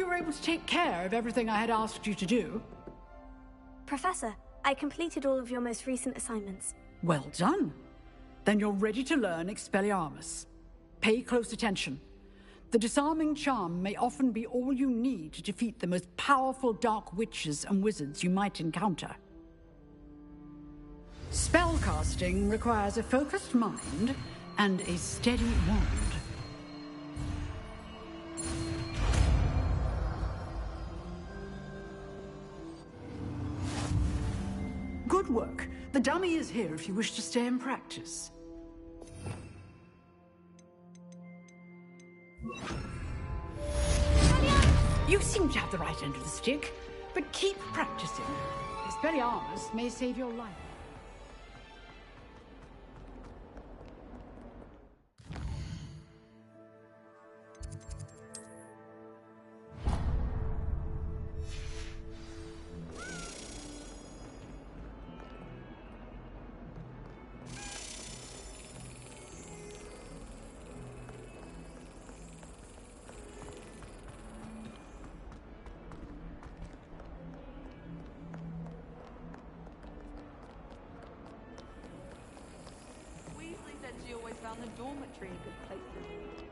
you were able to take care of everything I had asked you to do. Professor, I completed all of your most recent assignments. Well done. Then you're ready to learn Expelliarmus. Pay close attention. The disarming charm may often be all you need to defeat the most powerful dark witches and wizards you might encounter. Spellcasting requires a focused mind and a steady wand. Good work. The dummy is here if you wish to stay and practice. You seem to have the right end of the stick, but keep practicing. Expelliarmus may save your life. She always found the dormitory a good place to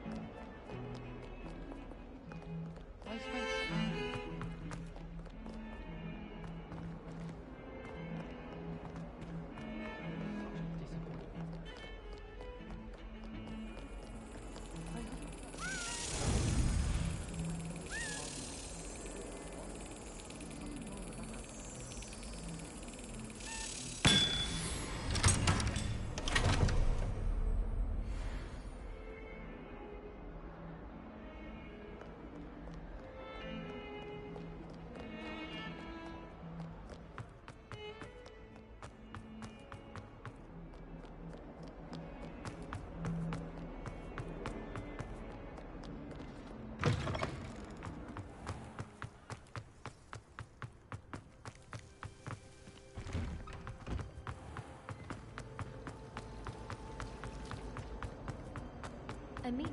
Me.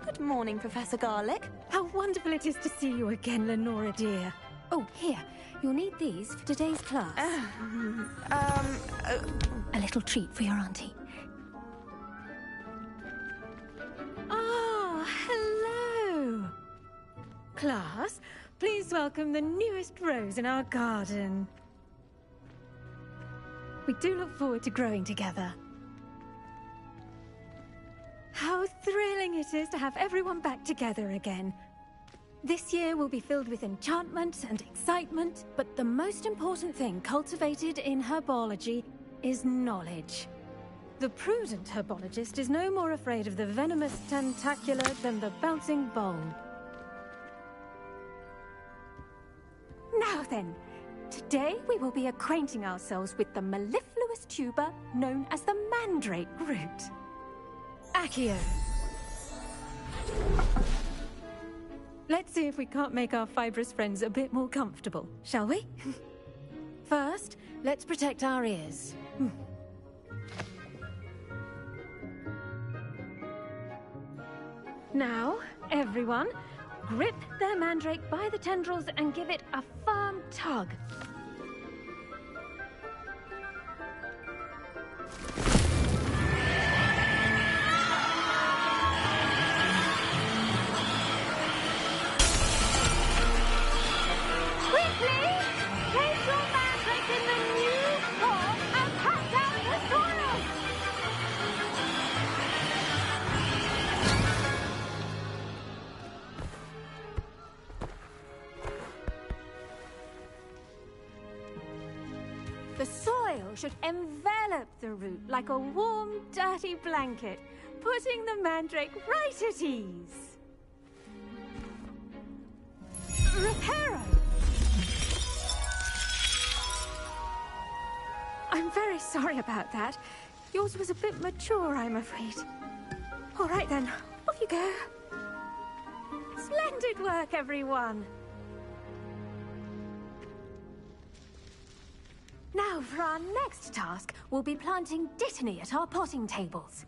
Good morning, Professor Garlick. How wonderful it is to see you again, Lenora dear. Oh, here. You'll need these for today's class. A little treat for your auntie. Ah, hello. Class, please welcome the newest rose in our garden. We do look forward to growing together. How thrilling it is to have everyone back together again. This year will be filled with enchantment and excitement, but the most important thing cultivated in herbology is knowledge. The prudent herbologist is no more afraid of the venomous tentacular than the bouncing bulb. Now then, today we will be acquainting ourselves with the mellifluous tuber known as the mandrake root. Accio. Let's see if we can't make our fibrous friends a bit more comfortable, shall we? First, let's protect our ears. Now, everyone, grip their mandrake by the tendrils and give it a firm tug. The soil should envelop the root like a warm, dirty blanket, putting the mandrake right at ease. Reparo! I'm very sorry about that. Yours was a bit mature, I'm afraid. All right then, off you go. Splendid work, everyone. Now, for our next task, we'll be planting dittany at our potting tables.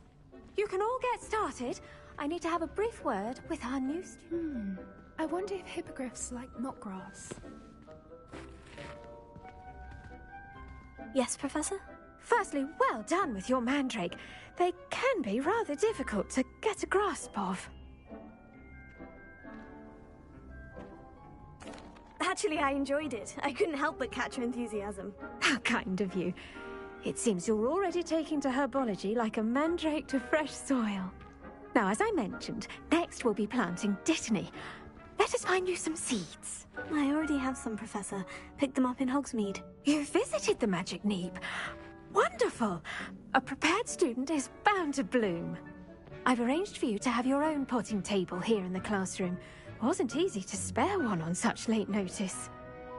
You can all get started. I need to have a brief word with our new student. I wonder if hippogriffs like knotgrass. Yes, Professor? Firstly, well done with your mandrake. They can be rather difficult to get a grasp of. Actually, I enjoyed it. I couldn't help but catch your enthusiasm. How kind of you. It seems you're already taking to herbology like a mandrake to fresh soil. Now, as I mentioned, next we'll be planting dittany. Let us find you some seeds. I already have some, Professor. Picked them up in Hogsmeade. You visited the Magic Neep. Wonderful! A prepared student is bound to bloom. I've arranged for you to have your own potting table here in the classroom. Wasn't easy to spare one on such late notice.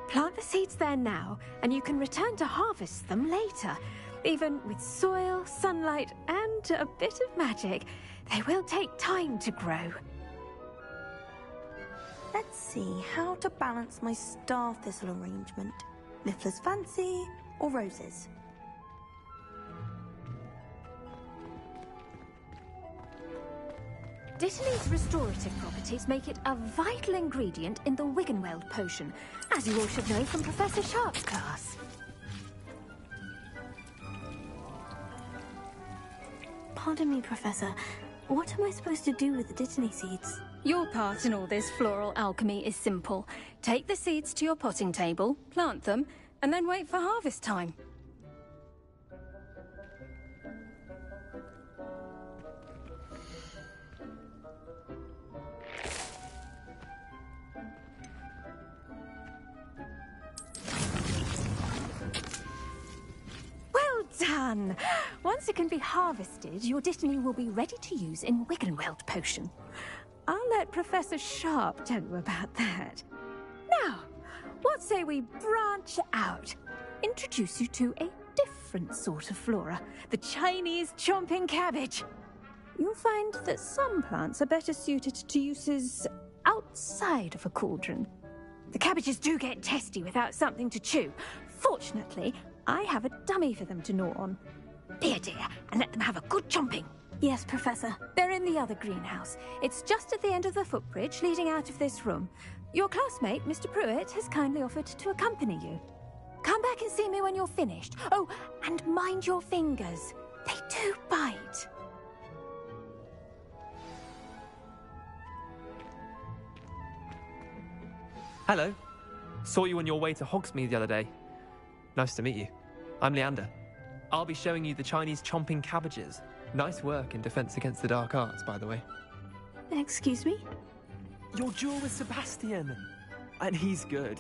Plant the seeds there now, and you can return to harvest them later. Even with soil, sunlight, and a bit of magic, they will take time to grow. Let's see how to balance my star thistle arrangement. Niffler's fancy or roses? Dittany's restorative properties make it a vital ingredient in the Wiggenweld potion, as you all should know from Professor Sharp's class. Pardon me, Professor. What am I supposed to do with the dittany seeds? Your part in all this floral alchemy is simple. Take the seeds to your potting table, plant them, and then wait for harvest time. Well done! Once it can be harvested, your dittany will be ready to use in Wiggenweld potion. I'll let Professor Sharp tell you about that. Now, what say we branch out? Introduce you to a different sort of flora, the Chinese chomping cabbage. You'll find that some plants are better suited to uses outside of a cauldron. The cabbages do get testy without something to chew. Fortunately, I have a dummy for them to gnaw on. Be a dear and let them have a good chomping. Yes, Professor. They're in the other greenhouse. It's just at the end of the footbridge leading out of this room. Your classmate, Mr. Pruitt, has kindly offered to accompany you. Come back and see me when you're finished. Oh, and mind your fingers. They do bite. Hello. Saw you on your way to Hogsmeade the other day. Nice to meet you. I'm Leander. I'll be showing you the Chinese chomping cabbages. Nice work in Defense Against the Dark Arts, by the way. Excuse me? Your duel with Sebastian. And he's good.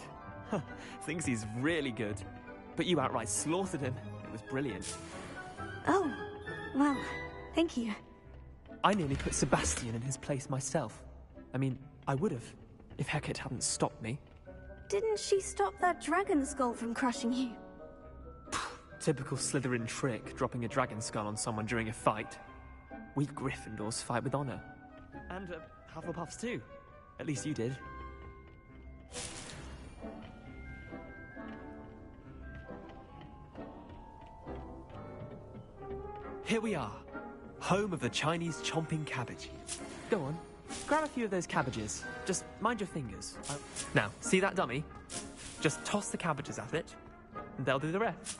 Thinks he's really good. But you outright slaughtered him. It was brilliant. Oh, well, thank you. I nearly put Sebastian in his place myself. I mean, I would have, if Hecate hadn't stopped me. Didn't she stop that dragon skull from crushing you? Typical Slytherin trick, dropping a dragon skull on someone during a fight. We Gryffindors fight with honor. And Hufflepuffs too. At least you did. Here we are, home of the Chinese chomping cabbage. Go on, grab a few of those cabbages. Just mind your fingers. Now, see that dummy? Just toss the cabbages at it, and they'll do the rest.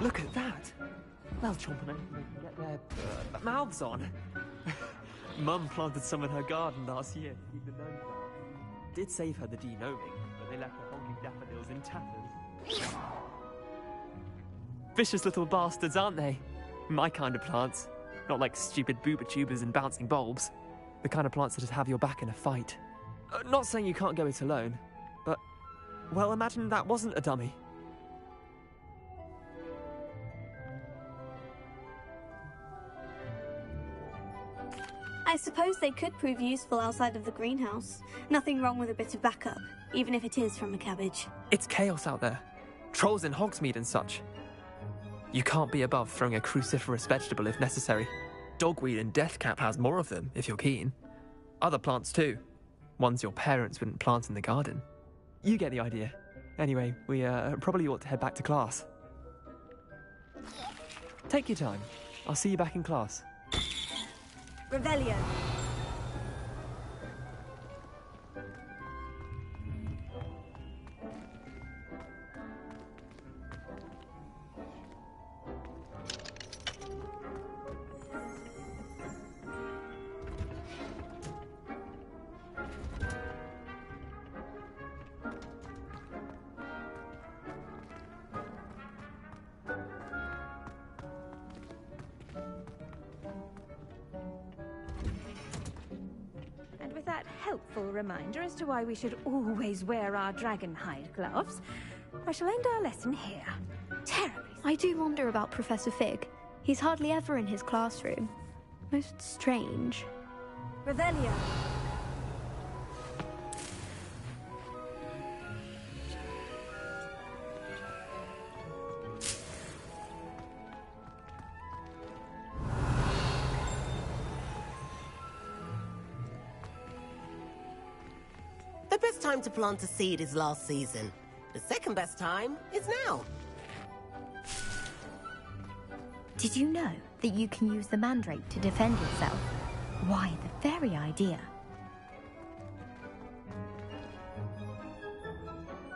Look at that! They'll chomp on anything they can get their mouths on. Mum planted some in her garden last year to keep the gnomes out. Did save her the de-gnoming, but they left her honking daffodils in tatters. Vicious little bastards, aren't they? My kind of plants. Not like stupid booba tubers and bouncing bulbs. The kind of plants that just have your back in a fight. Not saying you can't go it alone. Well, imagine that wasn't a dummy. I suppose they could prove useful outside of the greenhouse. Nothing wrong with a bit of backup, even if it is from a cabbage. It's chaos out there. Trolls in Hogsmeade and such. You can't be above throwing a cruciferous vegetable if necessary. Dogweed and Deathcap has more of them, if you're keen. Other plants too. Ones your parents wouldn't plant in the garden. You get the idea. Anyway, we probably ought to head back to class. Take your time. I'll see you back in class. Revelio. That helpful reminder as to why we should always wear our dragonhide gloves, I shall end our lesson here. Terribly. I do wonder about Professor Fig. He's hardly ever in his classroom. Most strange. Revelio. The best time to plant a seed is last season. The second best time is now. Did you know that you can use the mandrake to defend yourself? Why, the very idea.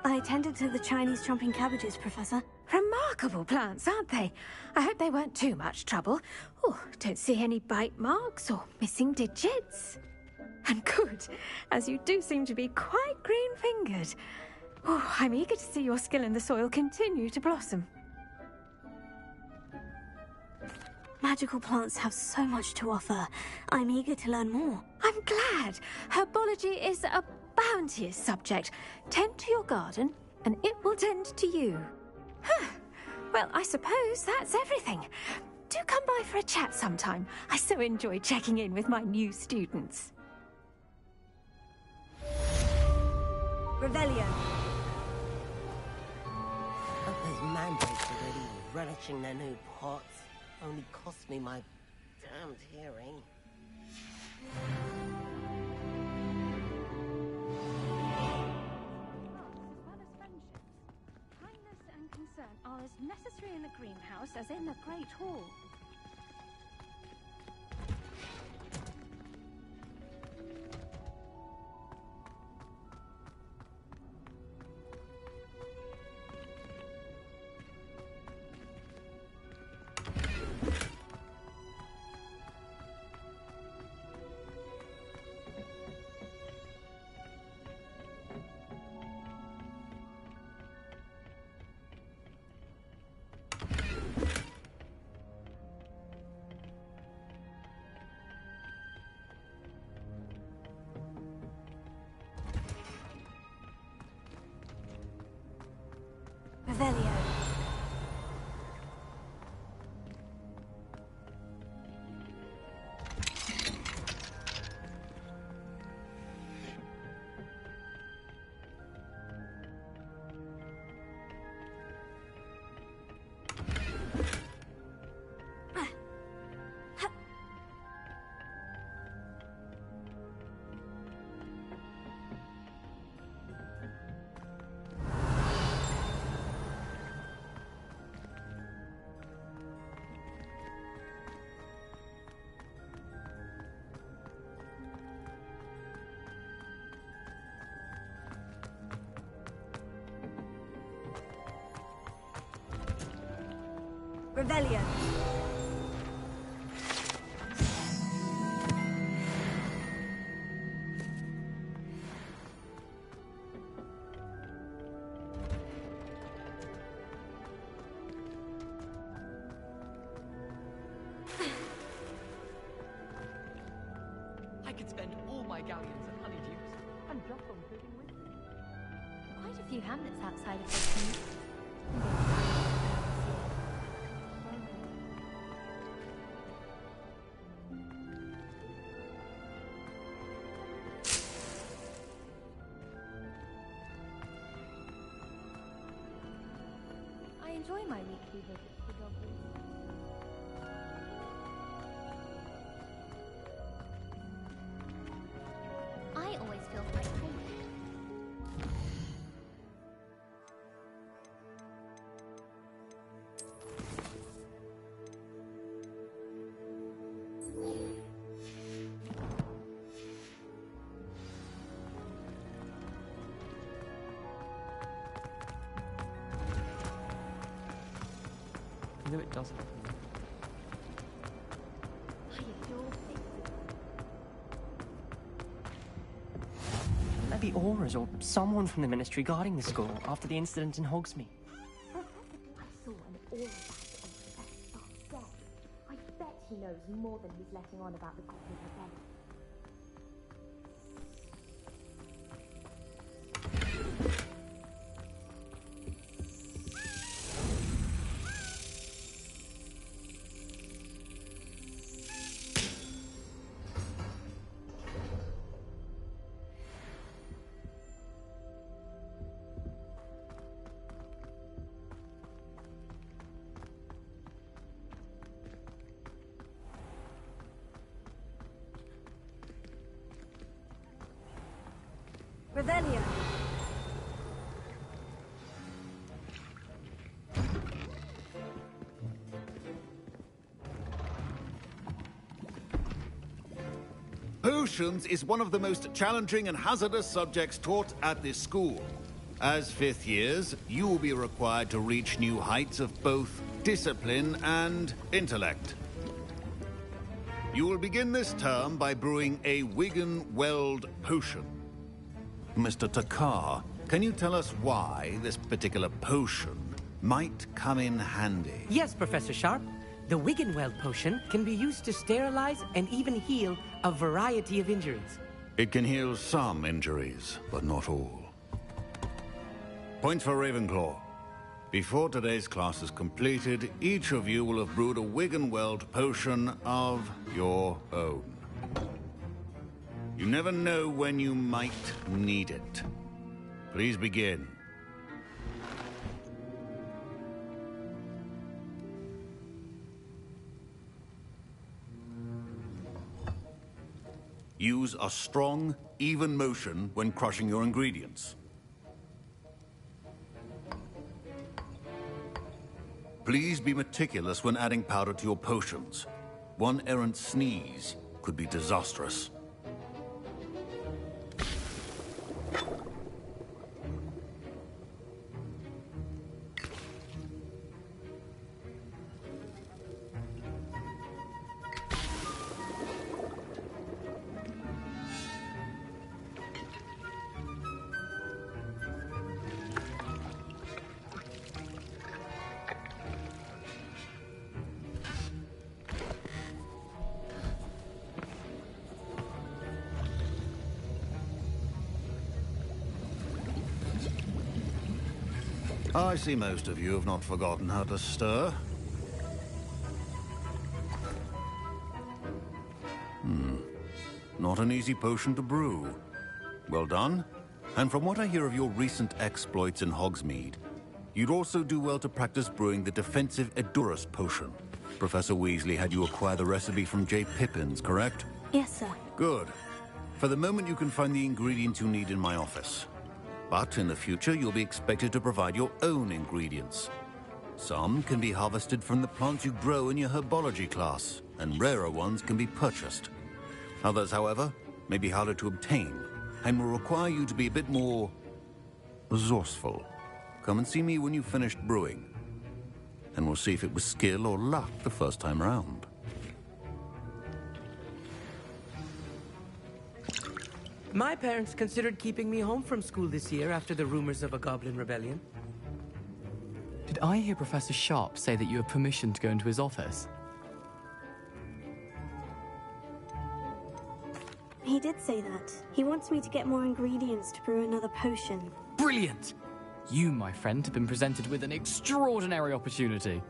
I tended to the Chinese chomping cabbages, Professor. Remarkable plants, aren't they? I hope they weren't too much trouble. Oh, don't see any bite marks or missing digits. And good, as you do seem to be quite green-fingered. Oh, I'm eager to see your skill in the soil continue to blossom. Magical plants have so much to offer. I'm eager to learn more. I'm glad. Herbology is a bounteous subject. Tend to your garden, and it will tend to you. Huh. Well, I suppose that's everything. Do come by for a chat sometime. I so enjoy checking in with my new students. Revelio. Hope those mandrakes are already relishing their new pots. Only cost me my damned hearing. As well as friendships, kindness and concern are as necessary in the greenhouse as in the Great Hall. Revelio. Revelio. I could spend all my galleons at Honeydews and just on cooking with you. quite a few hamlets outside of this. I enjoy my weekly visits to Hogwarts. I always feel quite safe. You know it doesn't. I adore things. There be Auras or someone from the Ministry guarding the school after the incident in Hogsmeade. I saw an aura back on Professor Sharp's desk. I bet he knows more than he's letting on about the Goblin Rebellion. Revelio. Potions is one of the most challenging and hazardous subjects taught at this school. As fifth years, you will be required to reach new heights of both discipline and intellect. You will begin this term by brewing a Wigan-Weld potion. Mr. Takar, can you tell us why this particular potion might come in handy? Yes, Professor Sharp. The Wiggenweld potion can be used to sterilize and even heal a variety of injuries. It can heal some injuries, but not all. Points for Ravenclaw. Before today's class is completed, each of you will have brewed a Wiggenweld potion of your own. You never know when you might need it. Please begin. Use a strong, even motion when crushing your ingredients. Please be meticulous when adding powder to your potions. One errant sneeze could be disastrous. I see most of you have not forgotten how to stir. Not an easy potion to brew. Well done. And from what I hear of your recent exploits in Hogsmeade, you'd also do well to practice brewing the defensive Edurus potion. Professor Weasley had you acquire the recipe from J. Pippins, correct? Yes, sir. Good. For the moment, you can find the ingredients you need in my office. But in the future, you'll be expected to provide your own ingredients. Some can be harvested from the plants you grow in your herbology class, and rarer ones can be purchased. Others, however, may be harder to obtain, and will require you to be a bit more resourceful. Come and see me when you've finished brewing, and we'll see if it was skill or luck the first time round. My parents considered keeping me home from school this year after the rumors of a Goblin Rebellion. Did I hear Professor Sharp say that you have permission to go into his office? He did say that. He wants me to get more ingredients to brew another potion. Brilliant! You, my friend, have been presented with an extraordinary opportunity.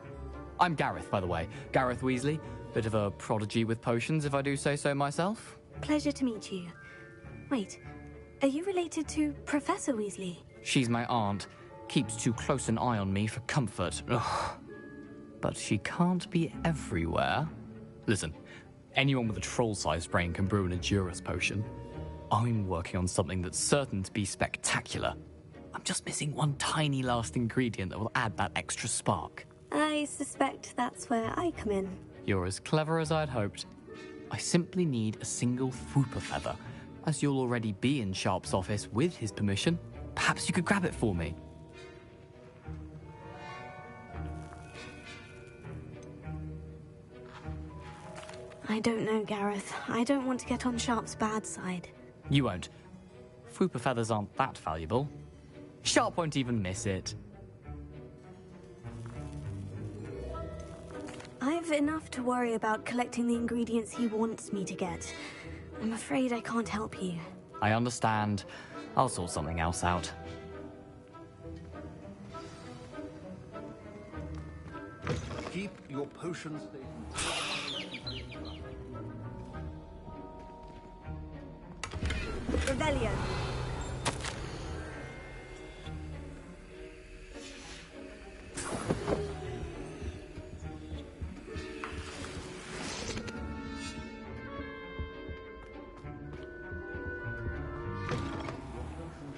I'm Gareth, by the way. Gareth Weasley. Bit of a prodigy with potions, if I do say so myself. Pleasure to meet you. Wait, are you related to Professor Weasley? She's my aunt. Keeps too close an eye on me for comfort. Ugh. But she can't be everywhere. Listen, anyone with a troll-sized brain can brew an Endurus potion. I'm working on something that's certain to be spectacular. I'm just missing one tiny last ingredient that will add that extra spark. I suspect that's where I come in. You're as clever as I'd hoped. I simply need a single Fwooper feather. As you'll already be in Sharp's office with his permission, perhaps you could grab it for me. I don't know, Gareth. I don't want to get on Sharp's bad side. You won't. Fwooper feathers aren't that valuable. Sharp won't even miss it. I've enough to worry about collecting the ingredients he wants me to get. I'm afraid I can't help you. I understand. I'll sort something else out. Keep your potions. Revelio.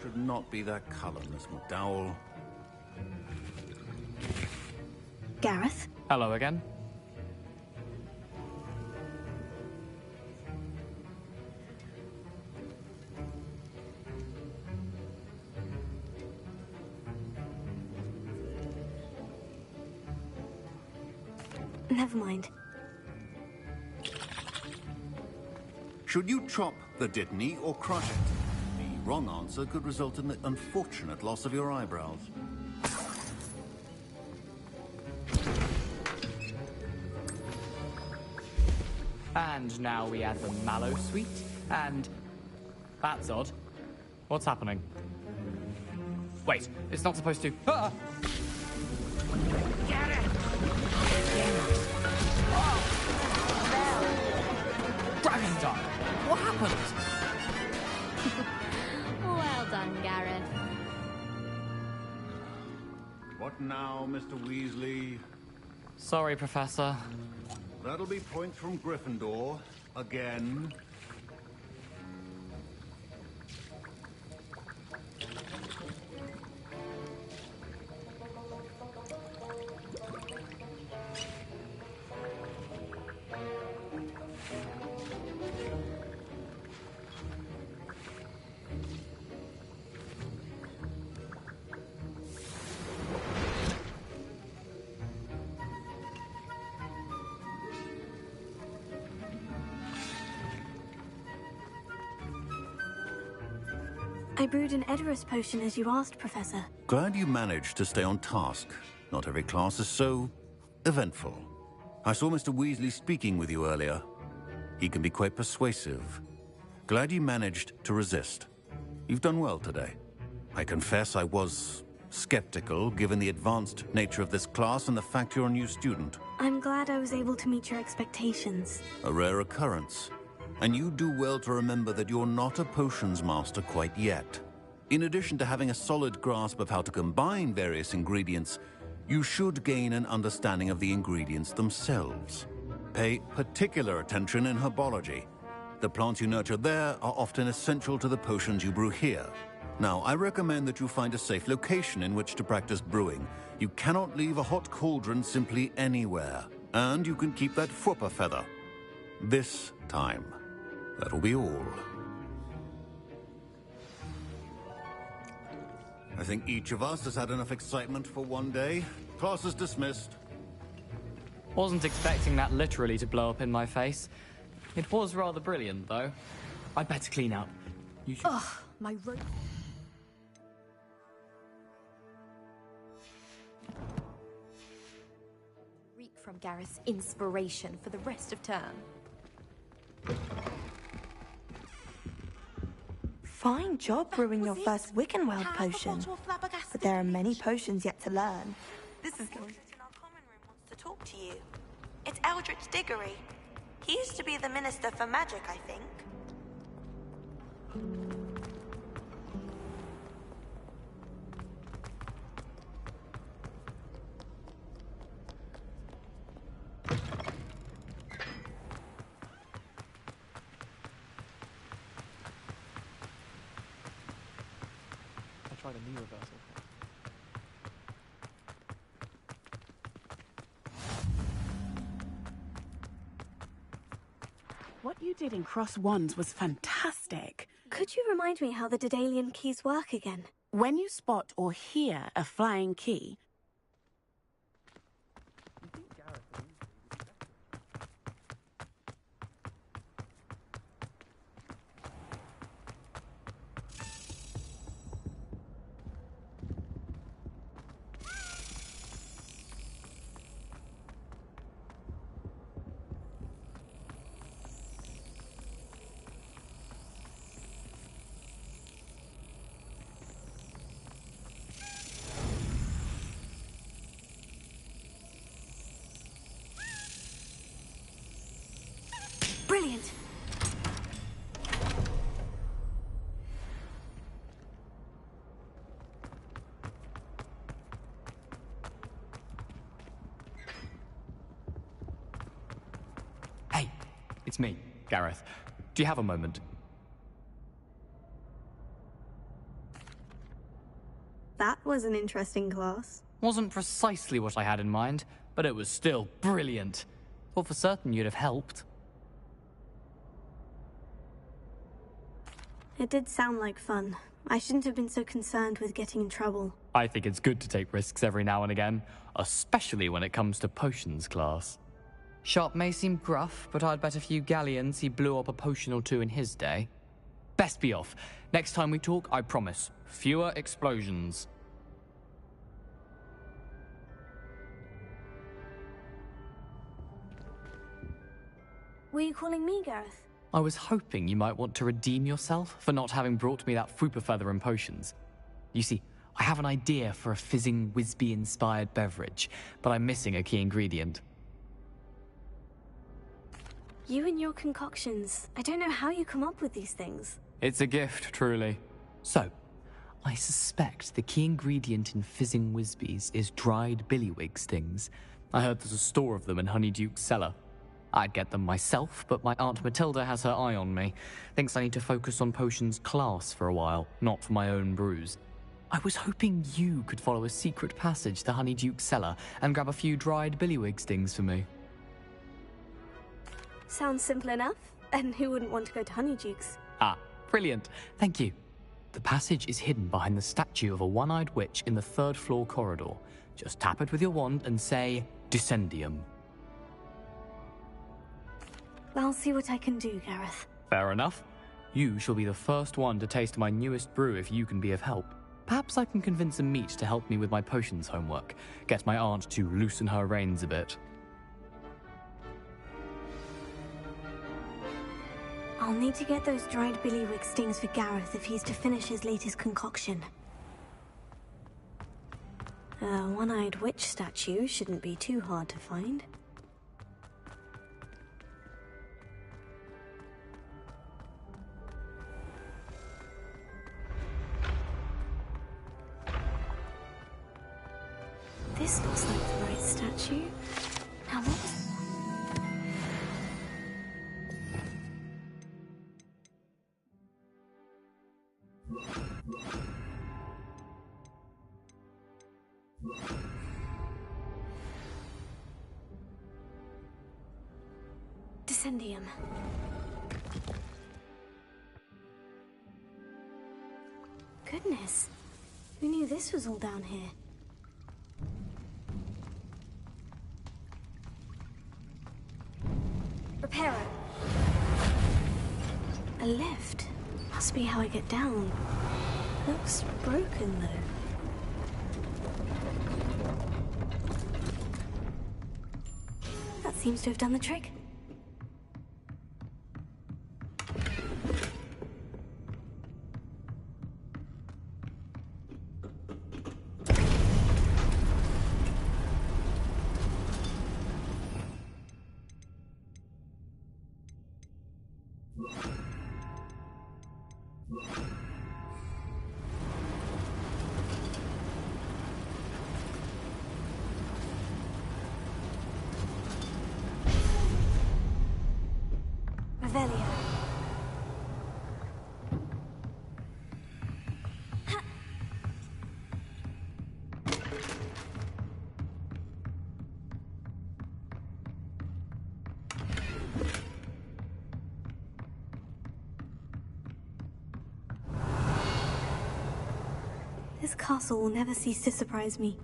Should not be that color, Miss McDowell. Gareth? Hello again. Never mind. Should you chop the Dittany or crush it? The wrong answer could result in the unfortunate loss of your eyebrows. And now we add the mallow sweet, and... That's odd. What's happening? Wait, it's not supposed to... Ah! Get it! Dragon Dog! What happened? Well done, Gareth. What now, Mr. Weasley? Sorry, Professor. That'll be points from Gryffindor. Again. I brewed an Edorus potion as you asked, Professor. Glad you managed to stay on task. Not every class is so eventful. I saw Mr. Weasley speaking with you earlier. He can be quite persuasive. Glad you managed to resist. You've done well today. I confess I was skeptical, given the advanced nature of this class and the fact you're a new student. I'm glad I was able to meet your expectations. A rare occurrence. And you do well to remember that you're not a potions master quite yet. In addition to having a solid grasp of how to combine various ingredients, you should gain an understanding of the ingredients themselves. Pay particular attention in herbology. The plants you nurture there are often essential to the potions you brew here. Now, I recommend that you find a safe location in which to practice brewing. You cannot leave a hot cauldron simply anywhere. And you can keep that Fwooper feather. This time. That'll be all. I think each of us has had enough excitement for one day. Class is dismissed. Wasn't expecting that literally to blow up in my face. It was rather brilliant, though. I'd better clean up. You should... Ugh, my rope. Reek from Gareth's inspiration for the rest of term. Fine job brewing your first Wiggenweld potion. But there are many potions yet to learn. This is going in our common room wants to talk to you. It's Eldritch Diggory. He used to be the Minister for Magic, I think. I tried a knee reversal. What you did in Cross Wands was fantastic. Could you remind me how the Daedalian keys work again? When you spot or hear a flying key, Brilliant! Hey, it's me, Gareth. Do you have a moment? That was an interesting class. Wasn't precisely what I had in mind, but it was still brilliant. Thought for certain you'd have helped. It did sound like fun. I shouldn't have been so concerned with getting in trouble. I think it's good to take risks every now and again, especially when it comes to potions class. Sharp may seem gruff, but I'd bet a few galleons he blew up a potion or two in his day. Best be off. Next time we talk, I promise, fewer explosions. Were you calling me, Gareth? I was hoping you might want to redeem yourself for not having brought me that Fooper feather and potions. You see, I have an idea for a fizzing Wisby-inspired beverage, but I'm missing a key ingredient. You and your concoctions. I don't know how you come up with these things. It's a gift, truly. So, I suspect the key ingredient in fizzing Wisbies is dried billywig stings. I heard there's a store of them in Honeyduke's cellar. I'd get them myself, but my Aunt Matilda has her eye on me. Thinks I need to focus on potions class for a while, not for my own brews. I was hoping you could follow a secret passage to Honeyduke's cellar and grab a few dried billywig stings for me. Sounds simple enough. And who wouldn't want to go to Honeyduke's? Ah, brilliant. Thank you. The passage is hidden behind the statue of a one-eyed witch in the third-floor corridor. Just tap it with your wand and say, Descendium. I'll see what I can do, Gareth. Fair enough. You shall be the first one to taste my newest brew if you can be of help. Perhaps I can convince a meat to help me with my potions homework. Get my aunt to loosen her reins a bit. I'll need to get those dried billywig stings for Gareth if he's to finish his latest concoction. A one-eyed witch statue shouldn't be too hard to find. This looks like the right statue. Now what was... Descendium. Goodness. Who knew this was all down here? Reparo. A lift. Must be how I get down. Looks broken, though. That seems to have done the trick. Revelio. This castle will never cease to surprise me.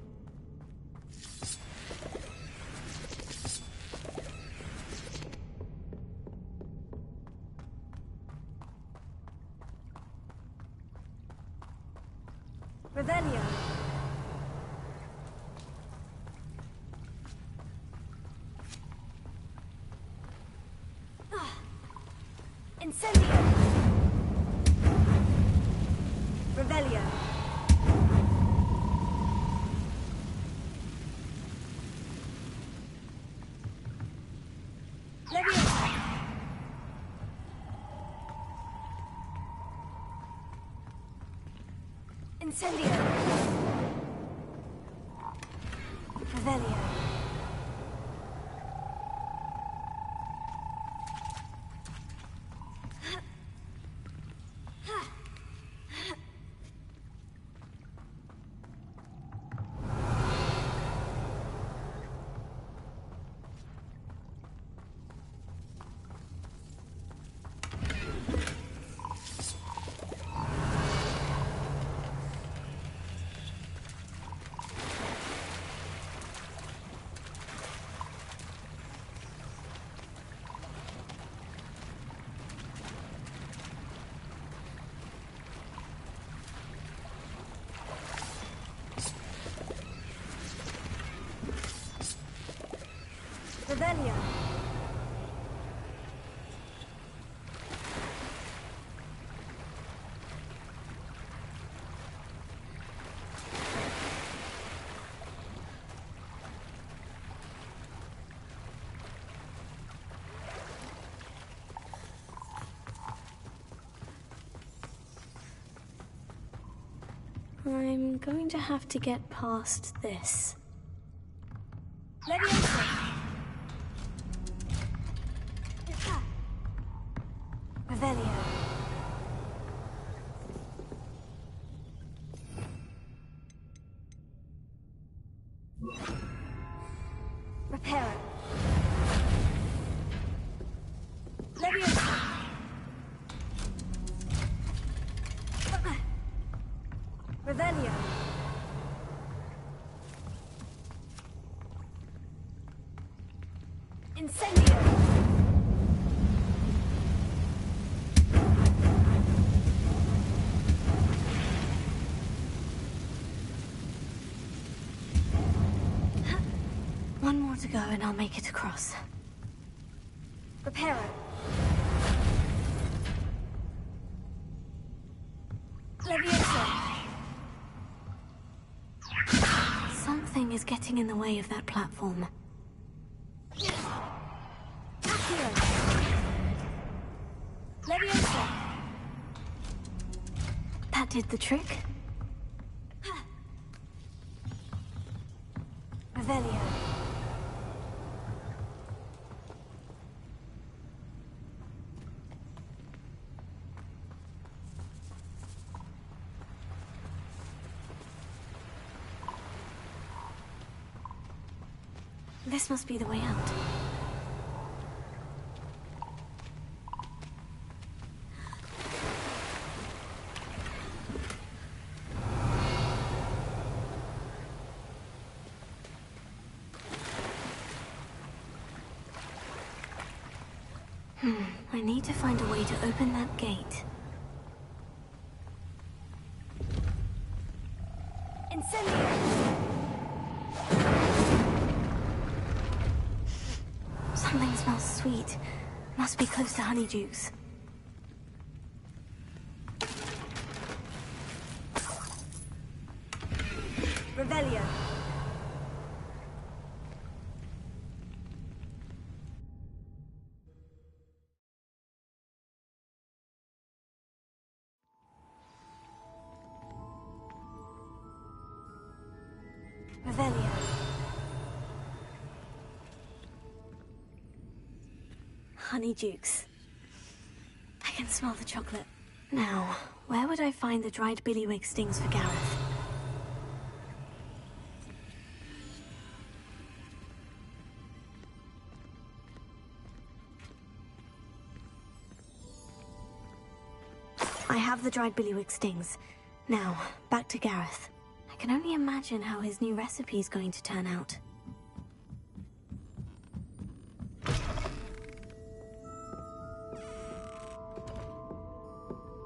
Revelio. Incendio. Revelio. Leviosa. Incendio. Revelio. Revelio. I'm going to have to get past this. Leviosa. Revelio. Reparo. Leviosa. Revelio. Incendio. One more to go and I'll make it across. Reparo. Leviosa. Something is getting in the way of that platform. Accio. Leviosa. That did the trick. Revelio. This must be the way out. I need to find a way to open that gate. Incendio. Something smells sweet. Must be close to Honeydukes. Revelio. Revelio. Honeydukes. I can smell the chocolate. Now, where would I find the dried billywig stings for Gareth? I have the dried billywig stings. Now, back to Gareth. I can only imagine how his new recipe is going to turn out.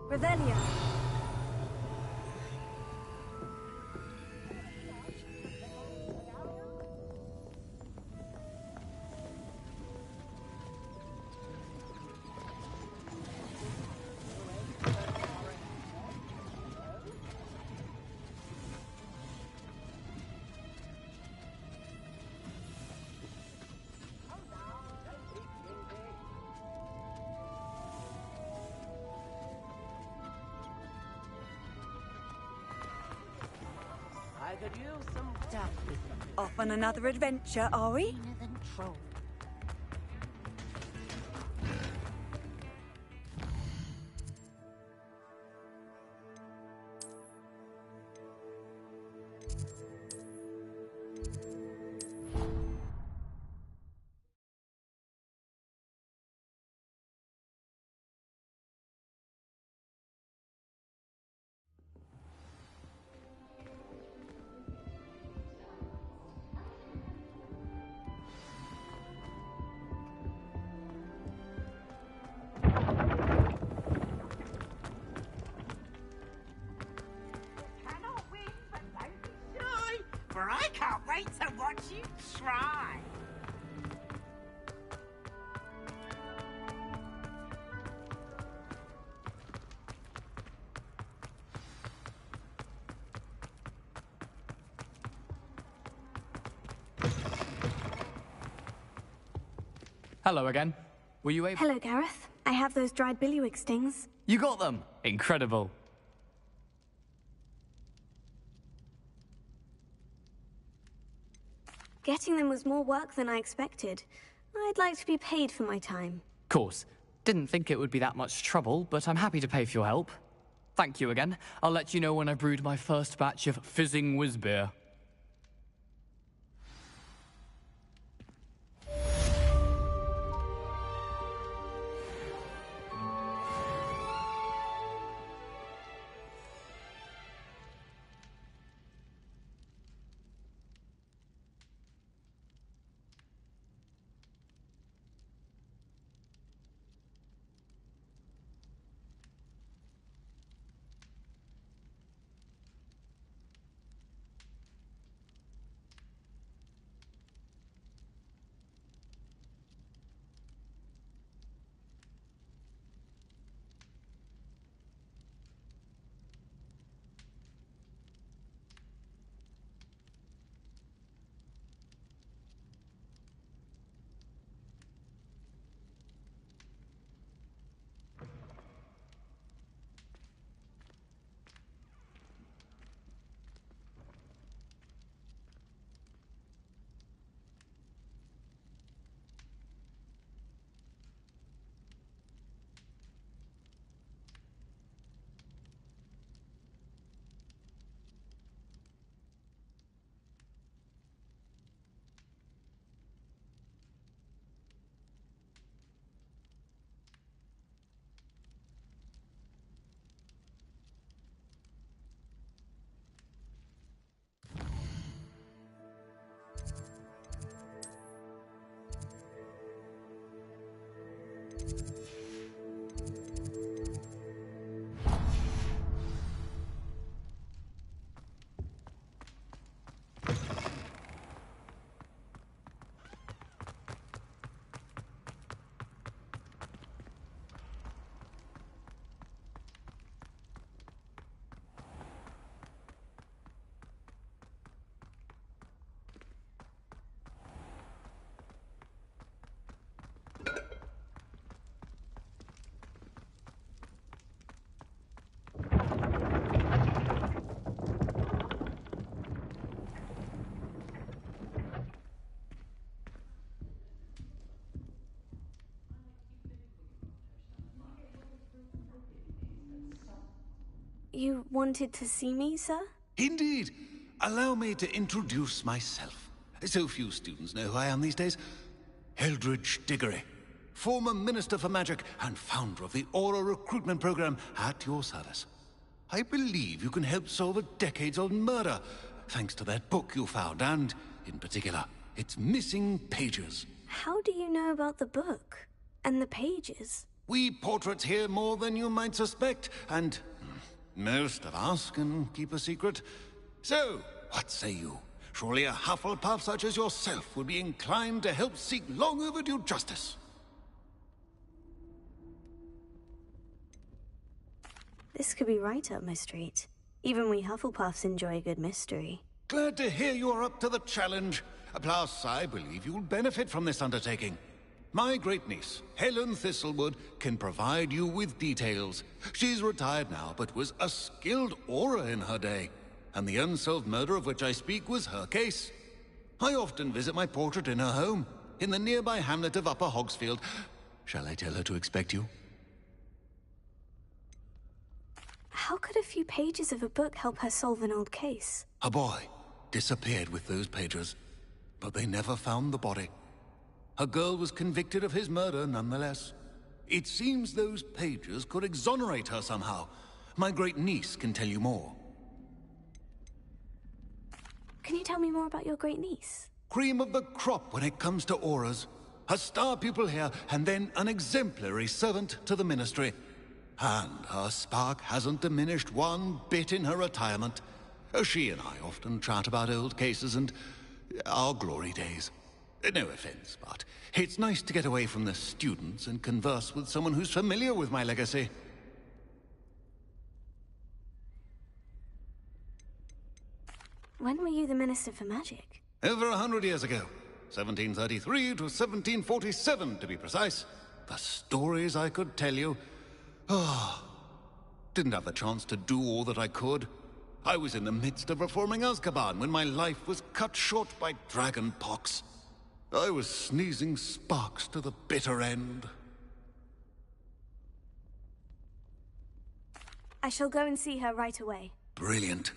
Revelio. I could use some tactics. Off on another adventure, are we? For I can't wait to watch you try. Hello again. Were you able... Hello, Gareth. I have those dried billywig stings. You got them! Incredible. Getting them was more work than I expected. I'd like to be paid for my time. Course. Didn't think it would be that much trouble, but I'm happy to pay for your help. Thank you again. I'll let you know when I brewed my first batch of fizzing whiz-beer. You wanted to see me, sir? Indeed. Allow me to introduce myself. So few students know who I am these days. Eldridge Diggory, former Minister for Magic and founder of the Aura Recruitment Program, at your service. I believe you can help solve a decades-old murder, thanks to that book you found, and, in particular, its missing pages. How do you know about the book? And the pages? We portraits hear more than you might suspect, and most of us can keep a secret. So, what say you? Surely a Hufflepuff such as yourself would be inclined to help seek long overdue justice. This could be right up my street. Even we Hufflepuffs enjoy a good mystery. Glad to hear you are up to the challenge. Plus, I believe you'll benefit from this undertaking. My great-niece, Helen Thistlewood, can provide you with details. She's retired now, but was a skilled aura in her day. And the unsolved murder of which I speak was her case. I often visit my portrait in her home, in the nearby hamlet of Upper Hogsfield. Shall I tell her to expect you? How could a few pages of a book help her solve an old case? A boy disappeared with those pages, but they never found the body. A girl was convicted of his murder nonetheless. It seems those pages could exonerate her somehow. My great-niece can tell you more. Can you tell me more about your great-niece? Cream of the crop when it comes to auras. A star pupil here, and then an exemplary servant to the Ministry. And her spark hasn't diminished one bit in her retirement. She and I often chat about old cases and our glory days. No offense, but it's nice to get away from the students and converse with someone who's familiar with my legacy. When were you the Minister for Magic? Over 100 years ago. 1733 to 1747, to be precise. The stories I could tell you. Didn't have the chance to do all that I could. I was in the midst of reforming Azkaban when my life was cut short by dragon pox. I was sneezing sparks to the bitter end. I shall go and see her right away. Brilliant.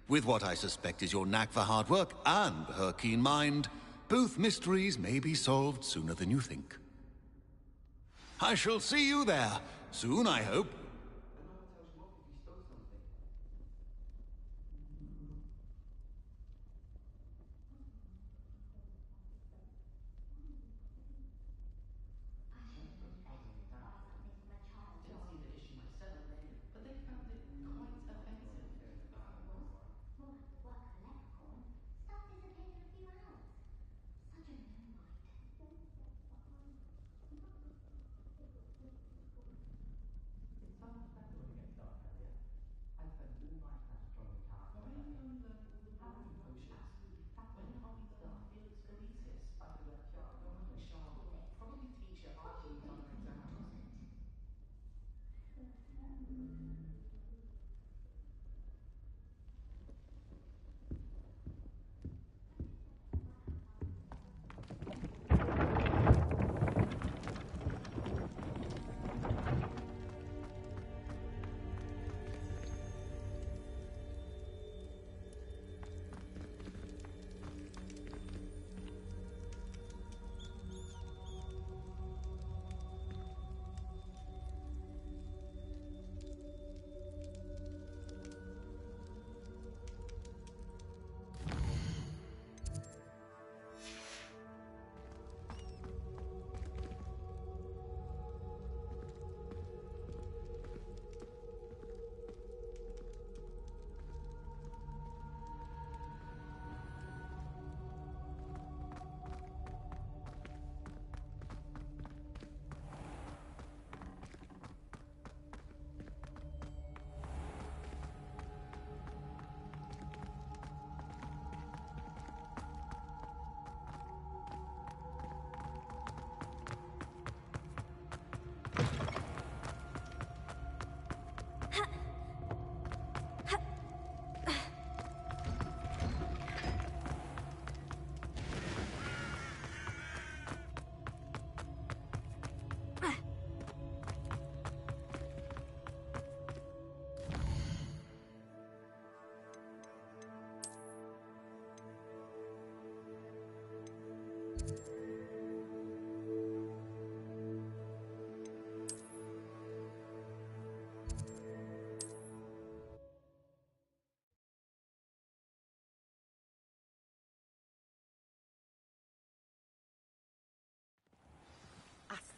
With what I suspect is your knack for hard work and her keen mind, both mysteries may be solved sooner than you think. I shall see you there, soon I hope.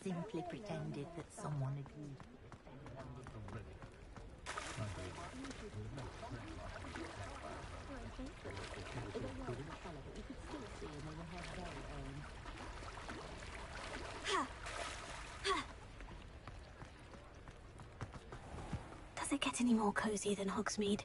simply pretended that someone had used Does it get any more cozy than Hogsmeade?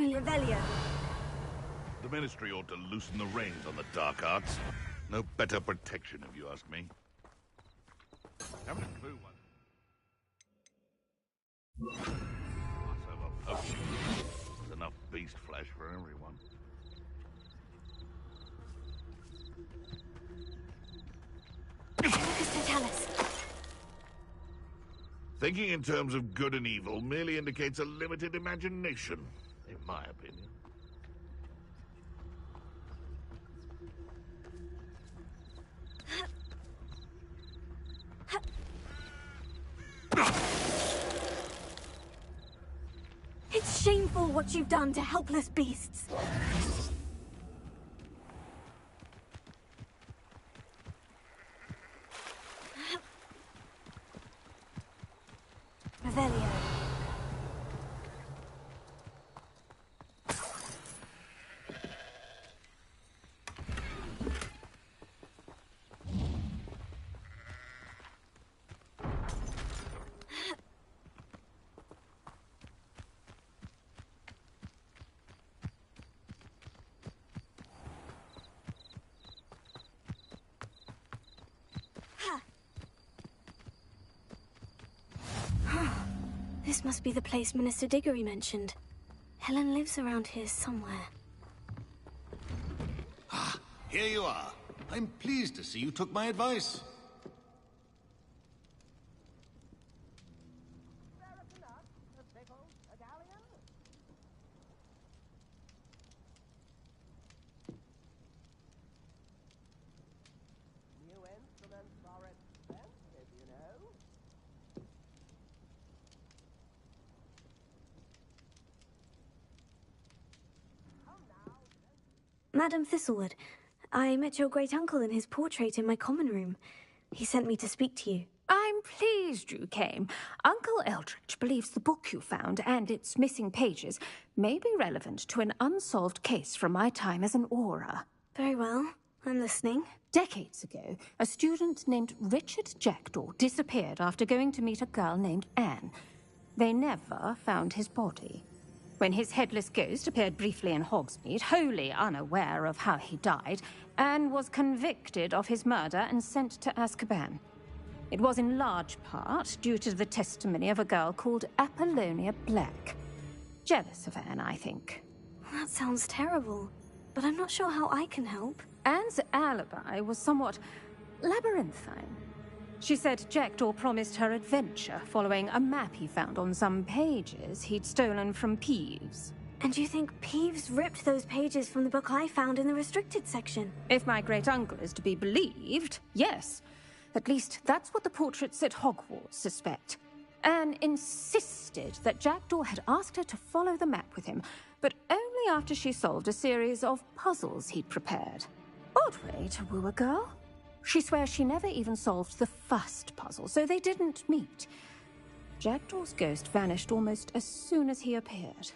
Revelio. The Ministry ought to loosen the reins on the dark arts. No better protection, if you ask me. Haven't a clue what. Over poaching. There's enough beast flesh for everyone. Thinking in terms of good and evil merely indicates a limited imagination, in my opinion. It's shameful what you've done to helpless beasts. Revelio. This must be the place Minister Diggory mentioned. Helen lives around here somewhere. Ah, here you are. I'm pleased to see you took my advice. Madam Thistlewood, I met your great-uncle in his portrait in my common room. He sent me to speak to you. I'm pleased you came. Uncle Eldritch believes the book you found and its missing pages may be relevant to an unsolved case from my time as an Auror. Very well. I'm listening. Decades ago, a student named Richard Jackdaw disappeared after going to meet a girl named Anne. They never found his body. When his headless ghost appeared briefly in Hogsmeade, wholly unaware of how he died, Anne was convicted of his murder and sent to Azkaban. It was in large part due to the testimony of a girl called Apollonia Black. Jealous of Anne, I think. That sounds terrible, but I'm not sure how I can help. Anne's alibi was somewhat labyrinthine. She said Jackdaw promised her adventure following a map he found on some pages he'd stolen from Peeves. And you think Peeves ripped those pages from the book I found in the restricted section? If my great-uncle is to be believed, yes. At least that's what the portraits at Hogwarts suspect. Anne insisted that Jackdaw had asked her to follow the map with him, but only after she solved a series of puzzles he'd prepared. Odd way to woo a girl. She swears she never even solved the first puzzle, so they didn't meet. Jackdaw's ghost vanished almost as soon as he appeared.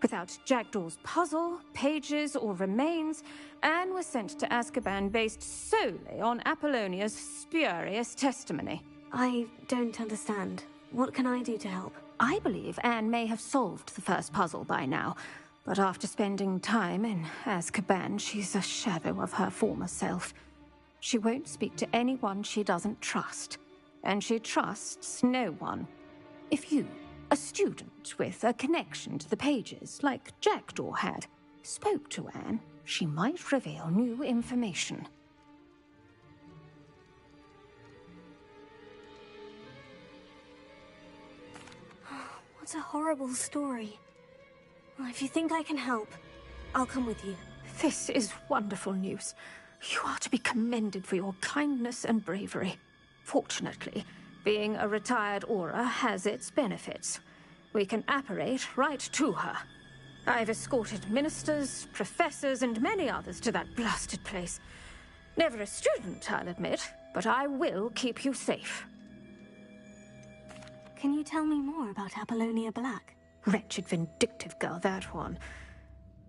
Without Jackdaw's puzzle, pages, or remains, Anne was sent to Azkaban based solely on Apollonia's spurious testimony. I don't understand. What can I do to help? I believe Anne may have solved the first puzzle by now, but after spending time in Azkaban, she's a shadow of her former self. She won't speak to anyone she doesn't trust, and she trusts no one. If you A student with a connection to the pages, like Jackdaw had, spoke to Anne. She might reveal new information. What a horrible story. Well, if you think I can help, I'll come with you. This is wonderful news. You are to be commended for your kindness and bravery. Fortunately, being a retired Auror has its benefits. We can apparate right to her. I've escorted ministers, professors, and many others to that blasted place. Never a student, I'll admit, but I will keep you safe. Can you tell me more about Apollonia Black? Wretched, vindictive girl, that one.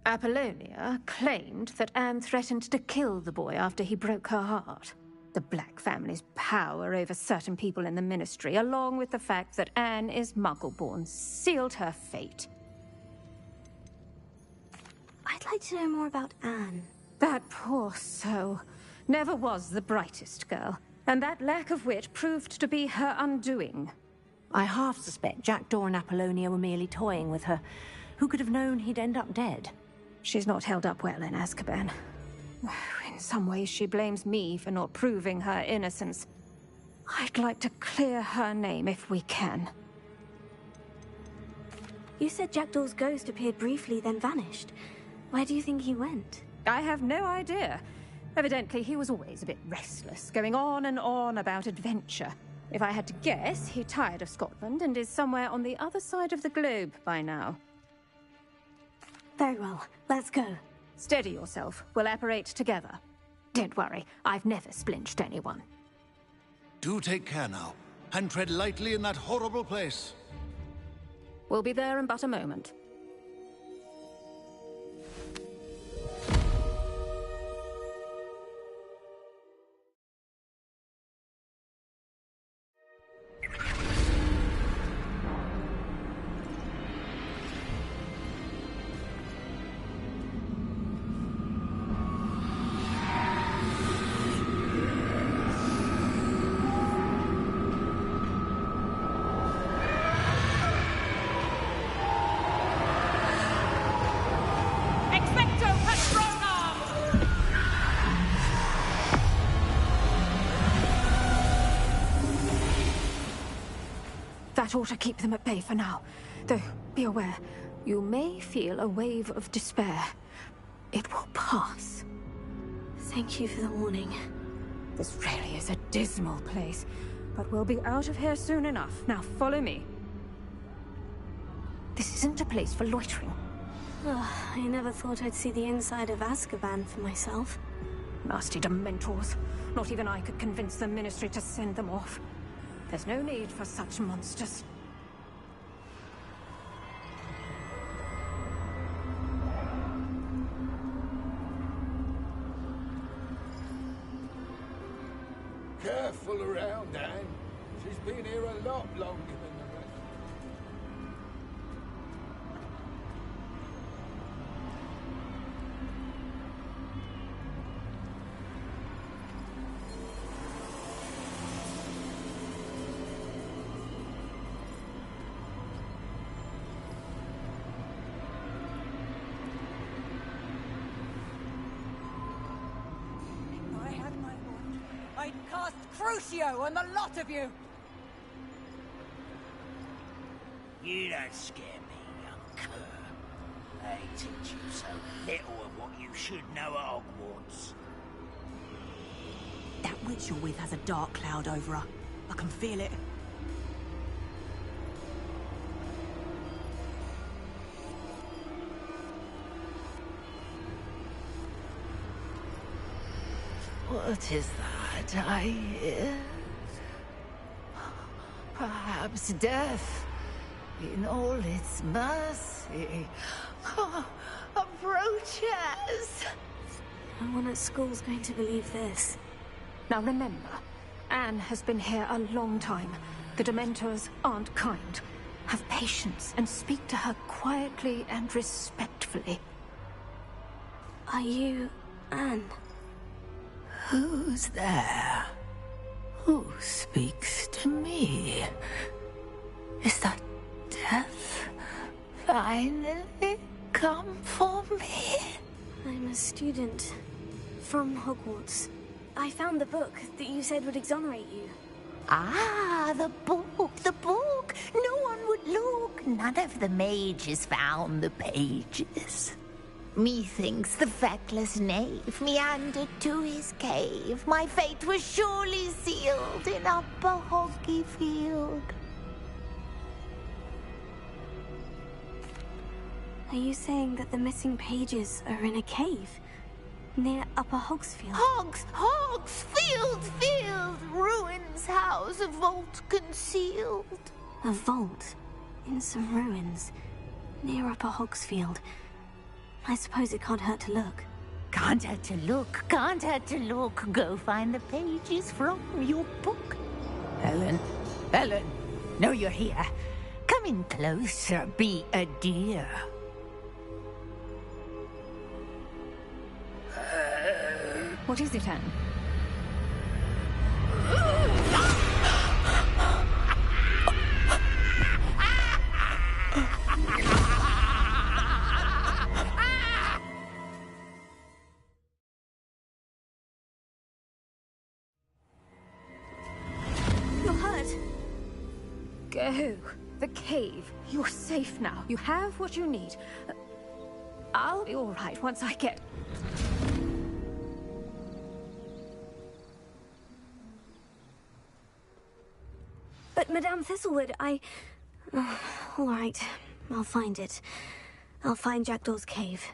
Apollonia claimed that Anne threatened to kill the boy after he broke her heart. The Black family's power over certain people in the Ministry, along with the fact that Anne is Muggle-born, sealed her fate. I'd like to know more about Anne. That poor soul never was the brightest girl, and that lack of wit proved to be her undoing. I half suspect Jackdaw and Apollonia were merely toying with her. Who could have known he'd end up dead? She's not held up well in Azkaban. In some ways, she blames me for not proving her innocence. I'd like to clear her name if we can. You said Jackdaw's ghost appeared briefly, then vanished. Where do you think he went? I have no idea. Evidently, he was always a bit restless, going on and on about adventure. If I had to guess, he tired of Scotland and is somewhere on the other side of the globe by now. Very well. Let's go. Steady yourself. We'll apparate together. Don't worry, I've never splinched anyone. Do take care now, and tread lightly in that horrible place. We'll be there in but a moment. That ought to keep them at bay for now. Though, be aware, you may feel a wave of despair. It will pass. Thank you for the warning. This really is a dismal place, but we'll be out of here soon enough. Now follow me. This isn't a place for loitering. I never thought I'd see the inside of Azkaban for myself. Nasty Dementors. Not even I could convince the Ministry to send them off. There's no need for such monsters. Careful around, Anne. She's been here a lot longer than the rest. I had my wand. I'd cast Crucio on the lot of you! You don't scare me, young cur. They teach you so little of what you should know at Hogwarts. That witch you're with has a dark cloud over her. I can feel it. What is that I hear? Perhaps death, in all its mercy, approaches. No one at school's going to believe this. Now remember, Anne has been here a long time. The Dementors aren't kind. Have patience and speak to her quietly and respectfully. Are you Anne? Who's there? Who speaks to me? Is that have finally come for me. I'm a student from Hogwarts. I found the book that you said would exonerate you. Ah, the book, the book. No one would look. None of the mages found the pages. Methinks the feckless knave meandered to his cave. My fate was surely sealed in Upper Hoggyfield. Are you saying that the missing pages are in a cave near Upper Hogsfield? Hogsfield, ruins house, a vault concealed. A vault in some ruins near Upper Hogsfield. I suppose it can't hurt to look. Can't hurt to look, can't hurt to look. Go find the pages from your book. Helen, know you're here. Come in closer, be a dear. What is it, Anne? You're hurt. Go. The cave. You're safe now. You have what you need. I'll be all right once I get... But Madame Thistlewood, all right, I'll find it. I'll find Jackdaw's cave.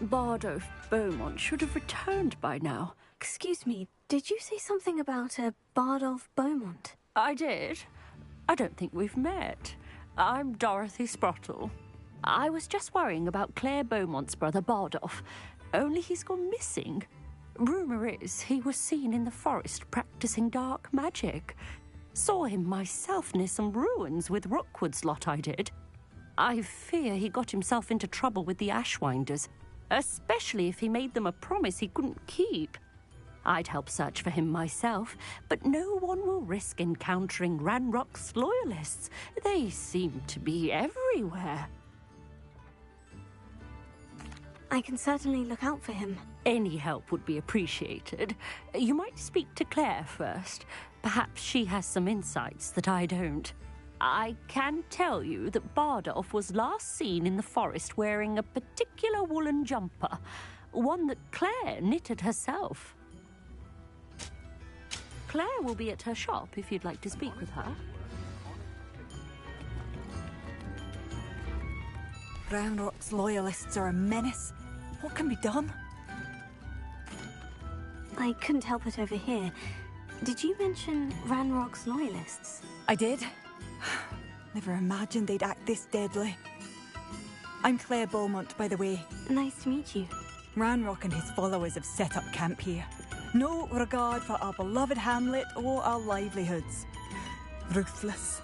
Bardolph Beaumont should have returned by now. Excuse me, did you say something about a Bardolph Beaumont? I did. I don't think we've met. I'm Dorothy Sprottle. I was just worrying about Claire Beaumont's brother Bardolph, only he's gone missing. Rumour is he was seen in the forest practicing dark magic. Saw him myself near some ruins with Rookwood's lot I did. I fear he got himself into trouble with the Ashwinders, especially if he made them a promise he couldn't keep. I'd help search for him myself, but no one will risk encountering Ranrock's loyalists. They seem to be everywhere. I can certainly look out for him. Any help would be appreciated. You might speak to Claire first. Perhaps she has some insights that I don't. I can tell you that Bardolph was last seen in the forest wearing a particular woolen jumper, one that Claire knitted herself. Claire will be at her shop if you'd like to speak with her. Ranrock's loyalists are a menace. What can be done? I couldn't help it over here. Did you mention Ranrock's loyalists? I did. Never imagined they'd act this deadly. I'm Claire Beaumont, by the way. Nice to meet you. Ranrock and his followers have set up camp here. No regard for our beloved hamlet or our livelihoods. Ruthless.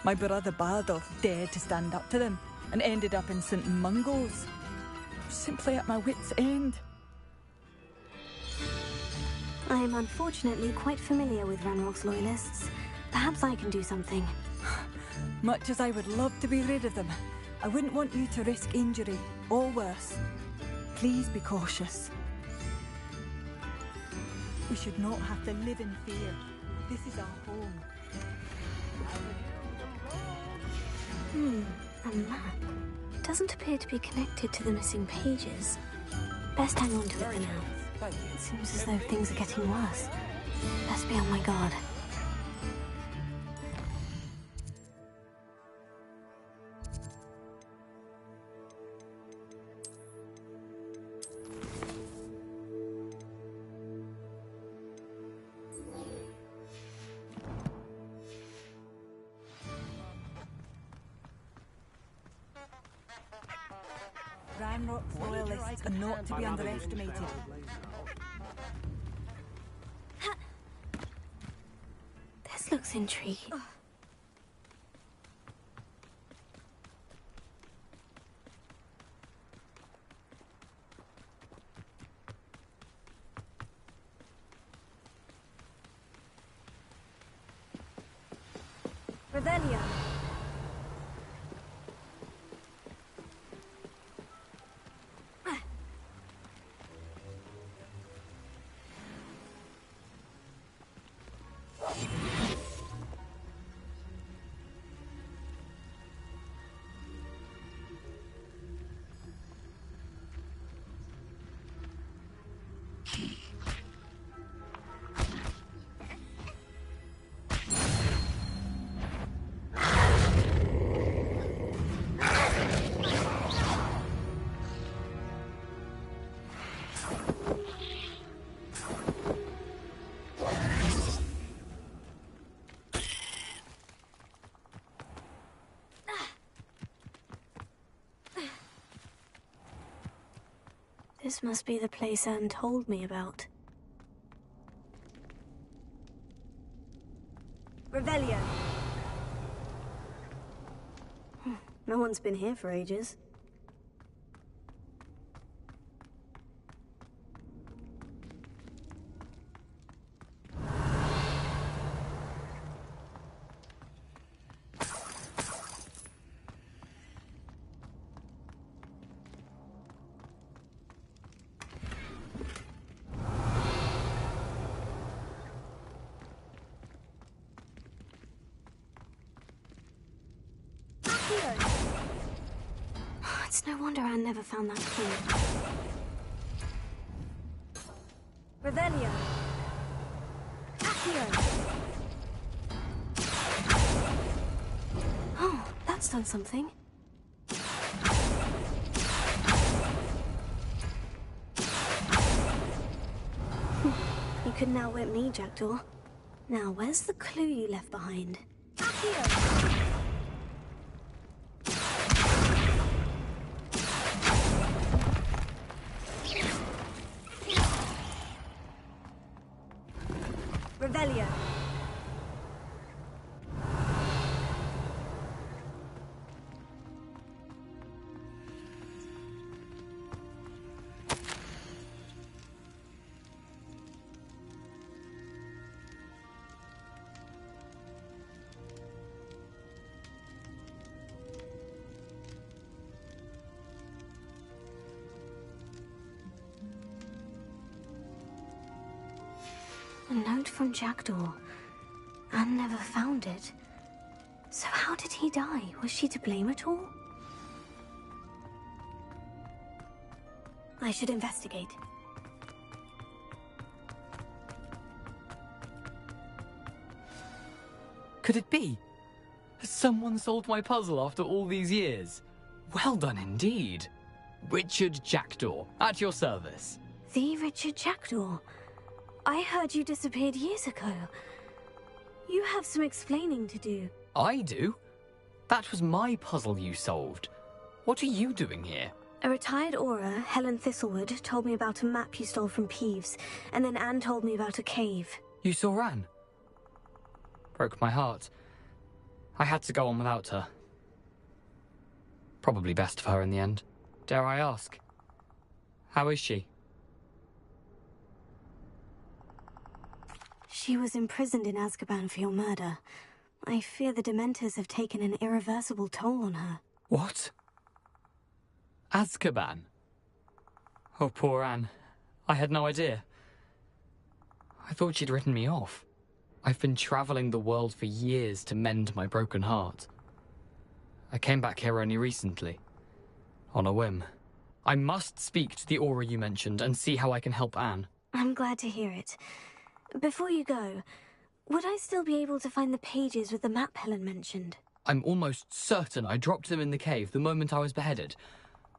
My brother Bardolph dared to stand up to them and ended up in St. Mungo's. Simply at my wit's end. I am unfortunately quite familiar with Ranrock's loyalists. Perhaps I can do something. Much as I would love to be rid of them, I wouldn't want you to risk injury, or worse. Please be cautious. We should not have to live in fear. This is our home. A map. Doesn't appear to be connected to the missing pages. Best hang on to it for now. It seems as though things are getting worse. Best be on my guard. Ranrock's loyalists are not to be underestimated. This looks intriguing. Revelio. This must be the place Anne told me about. Revelio. No one's been here for ages. It's no wonder Anne never found that clue. Revelio. Accio. Oh, that's done something. You couldn't outwit me, Jackdaw. Now, where's the clue you left behind? Accio. Revelio. A note from Jackdaw. Anne never found it. So how did he die? Was she to blame at all? I should investigate. Could it be? Has someone solved my puzzle after all these years? Well done indeed. Richard Jackdaw, at your service. The Richard Jackdaw? I heard you disappeared years ago. You have some explaining to do. I do? That was my puzzle you solved. What are you doing here? A retired Aura, Helen Thistlewood, told me about a map you stole from Peeves, and then Anne told me about a cave. You saw Anne? Broke my heart. I had to go on without her. Probably best for her in the end. Dare I ask? How is she? She was imprisoned in Azkaban for your murder. I fear the Dementors have taken an irreversible toll on her. What? Azkaban? Oh, poor Anne. I had no idea. I thought she'd written me off. I've been traveling the world for years to mend my broken heart. I came back here only recently. On a whim. I must speak to the Aura you mentioned and see how I can help Anne. I'm glad to hear it. Before you go, would I still be able to find the pages with the map Helen mentioned? I'm almost certain I dropped them in the cave the moment I was beheaded.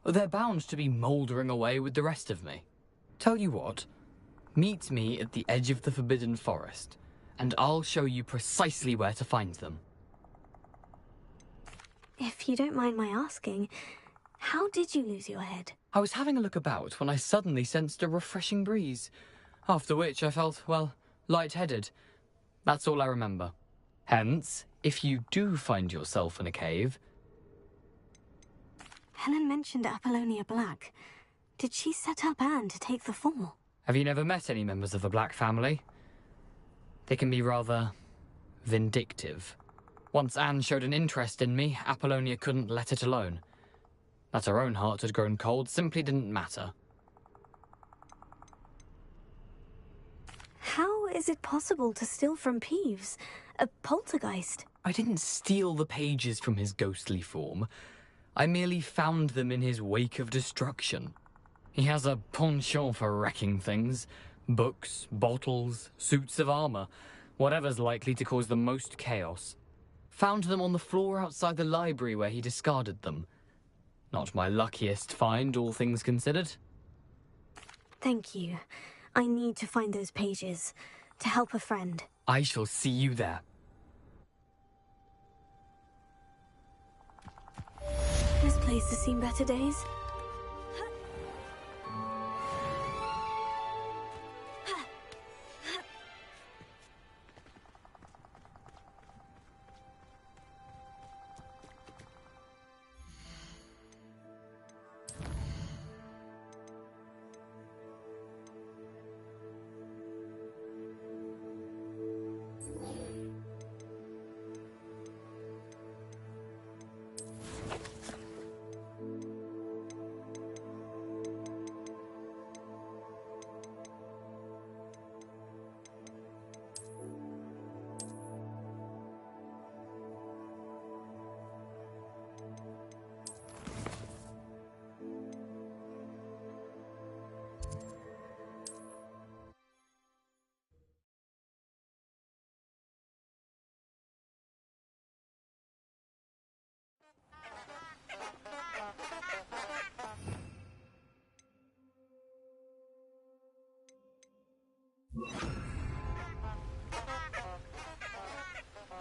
They're bound to be mouldering away with the rest of me. Tell you what, meet me at the edge of the Forbidden Forest, and I'll show you precisely where to find them. If you don't mind my asking, how did you lose your head? I was having a look about when I suddenly sensed a refreshing breeze, after which I felt, well, lightheaded. That's all I remember. Hence, if you do find yourself in a cave... Helen mentioned Apollonia Black. Did she set up Anne to take the fall? Have you never met any members of the Black family? They can be rather vindictive. Once Anne showed an interest in me, Apollonia couldn't let it alone. That her own heart had grown cold simply didn't matter. How is it possible to steal from Peeves? A poltergeist? I didn't steal the pages from his ghostly form. I merely found them in his wake of destruction. He has a penchant for wrecking things. Books, bottles, suits of armor, whatever's likely to cause the most chaos. Found them on the floor outside the library where he discarded them. Not my luckiest find, all things considered. Thank you. I need to find those pages to help a friend. I shall see you there. This place has seen better days.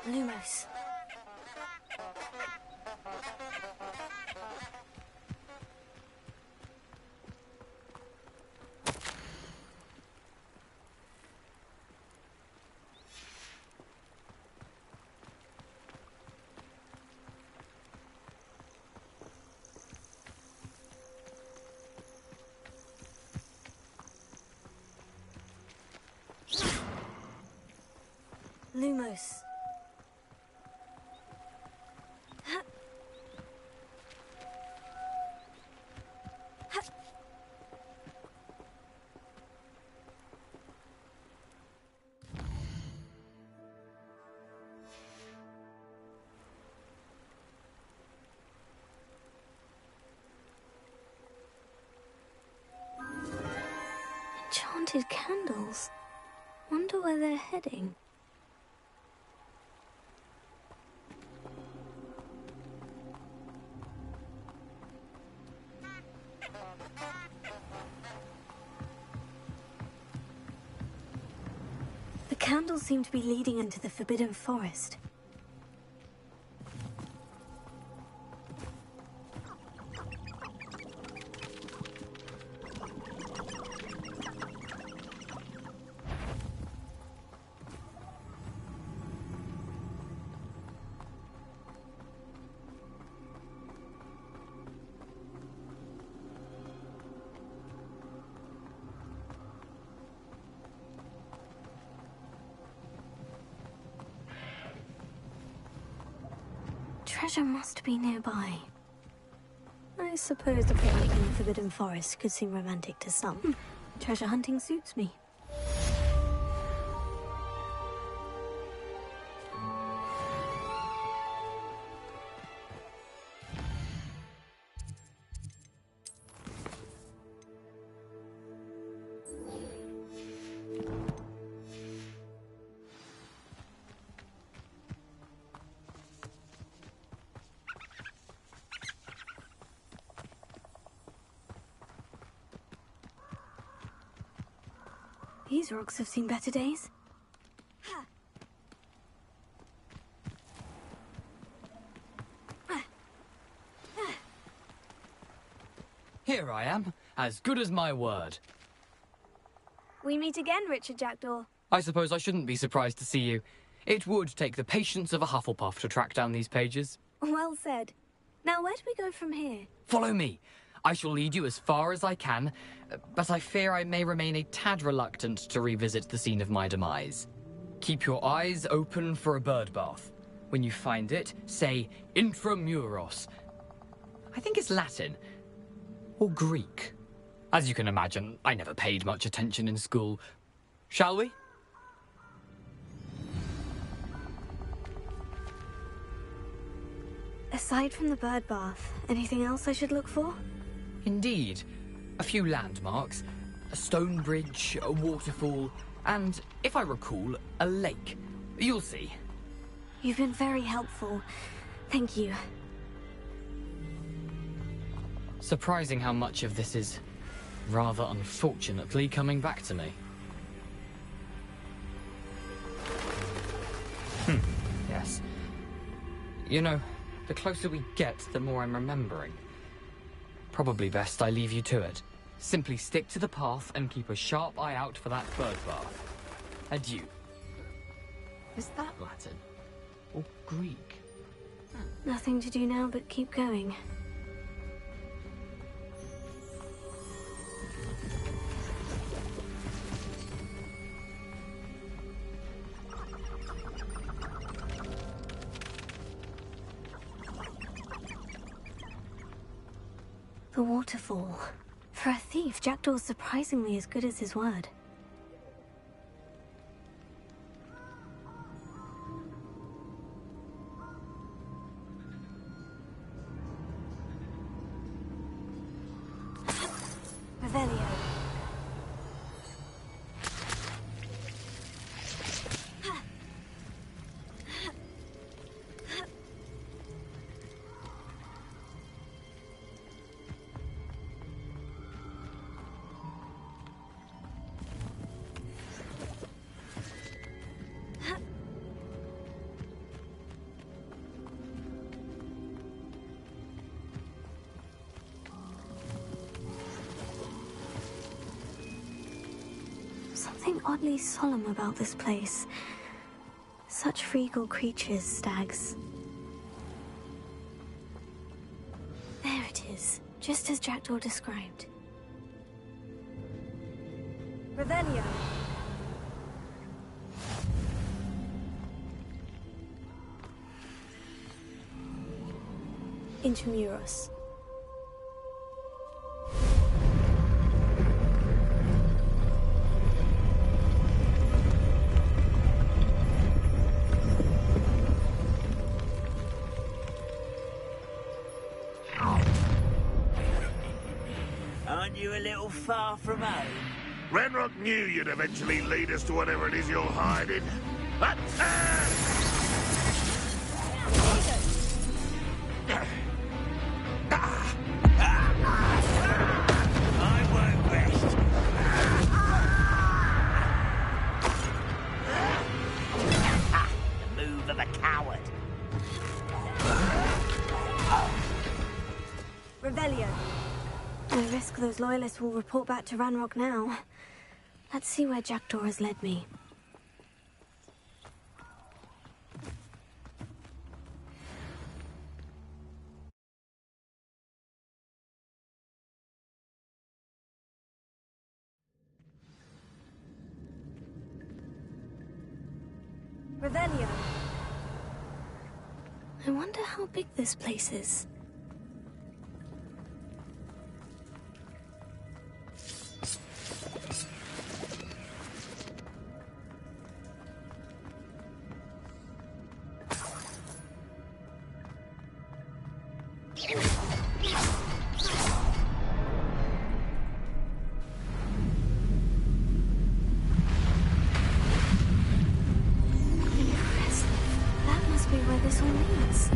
Lumos. Lumos. Enchanted candles. Wonder where they're heading. The candles seem to be leading into the Forbidden Forest. Treasure must be nearby. I suppose the picnic in the Forbidden Forest could seem romantic to some. Treasure hunting suits me. These rocks have seen better days. Here I am, as good as my word. We meet again, Richard Jackdaw. I suppose I shouldn't be surprised to see you. It would take the patience of a Hufflepuff to track down these pages. Well said. Now, where do we go from here? Follow me. I shall lead you as far as I can, but I fear I may remain a tad reluctant to revisit the scene of my demise. Keep your eyes open for a bird bath. When you find it, say intramuros. I think it's Latin. Or Greek. As you can imagine, I never paid much attention in school. Shall we? Aside from the bird bath, anything else I should look for? Indeed. A few landmarks. A stone bridge, a waterfall, and, if I recall, a lake. You'll see. You've been very helpful. Thank you. Surprising how much of this is, rather unfortunately, coming back to me. Yes. You know, the closer we get, the more I'm remembering. Probably best I leave you to it. Simply stick to the path and keep a sharp eye out for that bird bath. Adieu. Is that Latin? Or Greek? Nothing to do now but keep going. The waterfall. For a thief, Jackdaw's surprisingly as good as his word. Revelio. Something oddly solemn about this place. Such regal creatures, stags. There it is, just as Jackdaw described. Revelio. Intramuros. Aren't you a little far from home? Ranrock knew you'd eventually lead us to whatever it is you're hiding. I won't rest. The move of a coward. Revelio. I risk those loyalists will report back to Ranrock now. Let's see where Jackdaw has led me. Revelio. I wonder how big this place is. That must be where this all leads.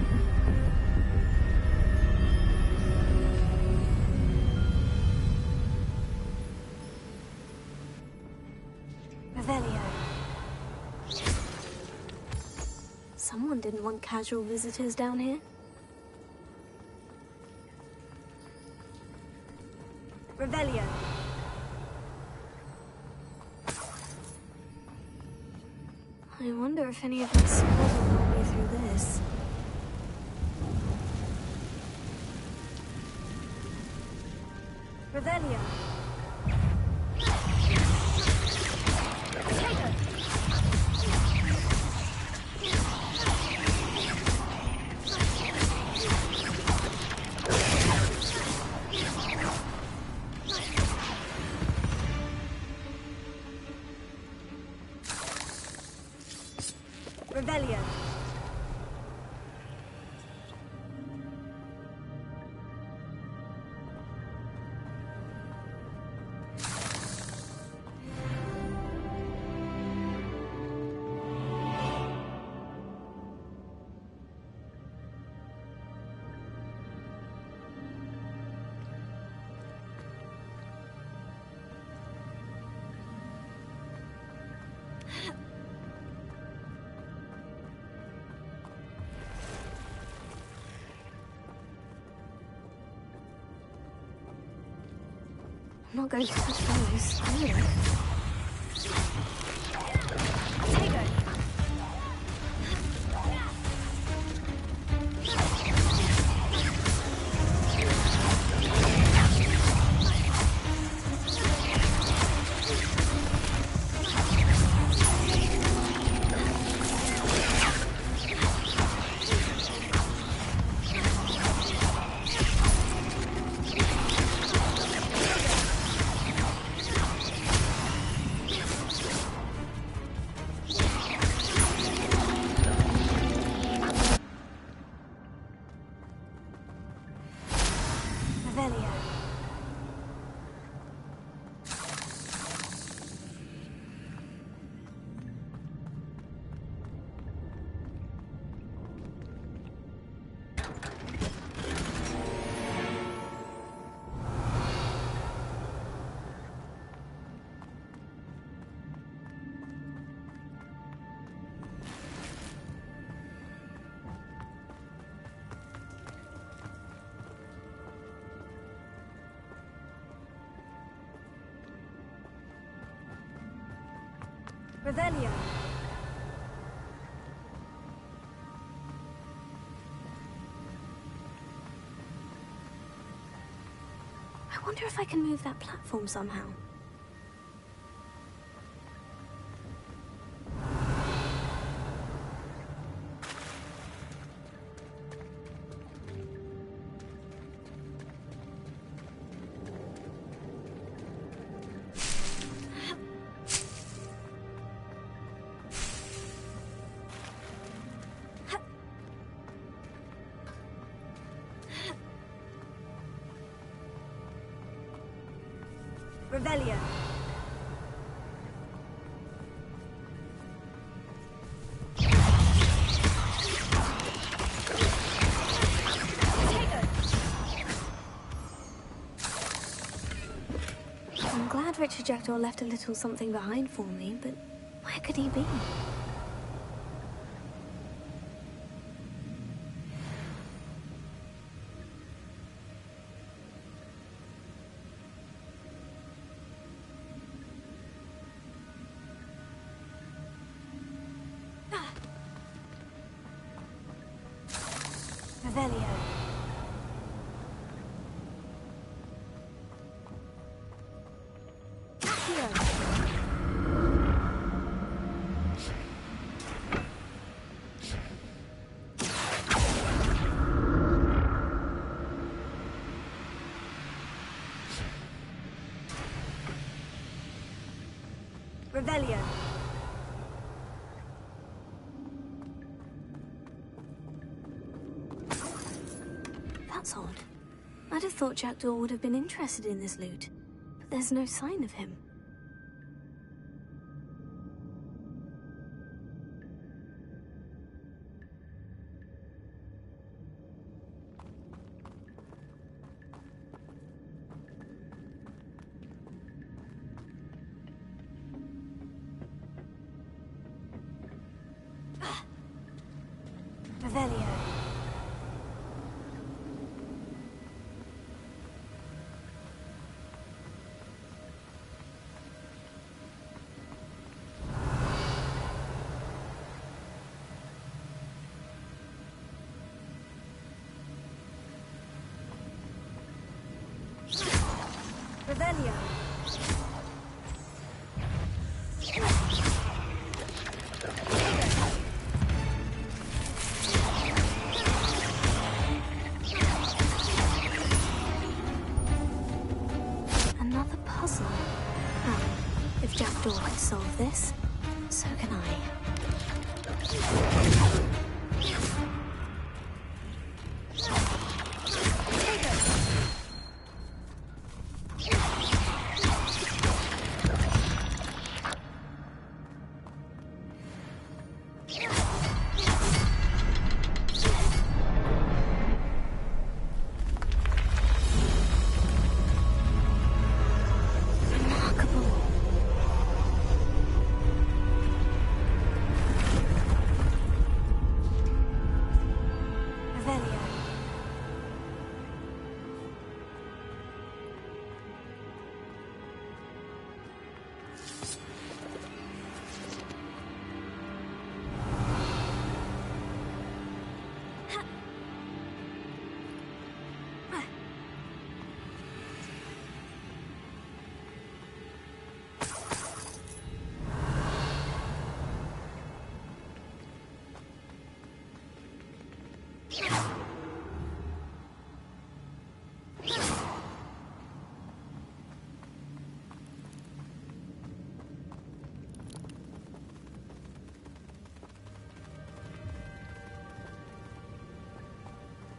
Revelio. Someone didn't want casual visitors down here. Revelio. I wonder if any of my spells will help me through this. Revelio. Revelio. I'm not going to touch those. Take it. Revelio. I wonder if I can move that platform somehow. Revelio. I'm glad Richard Jackdaw left a little something behind for me, but where could he be? Revelio. Revelio. That's odd. I'd have thought Jackdaw would have been interested in this loot, but there's no sign of him. Revelio. Revelio. Another puzzle. Well, if Jackdaw can solve this, so can I.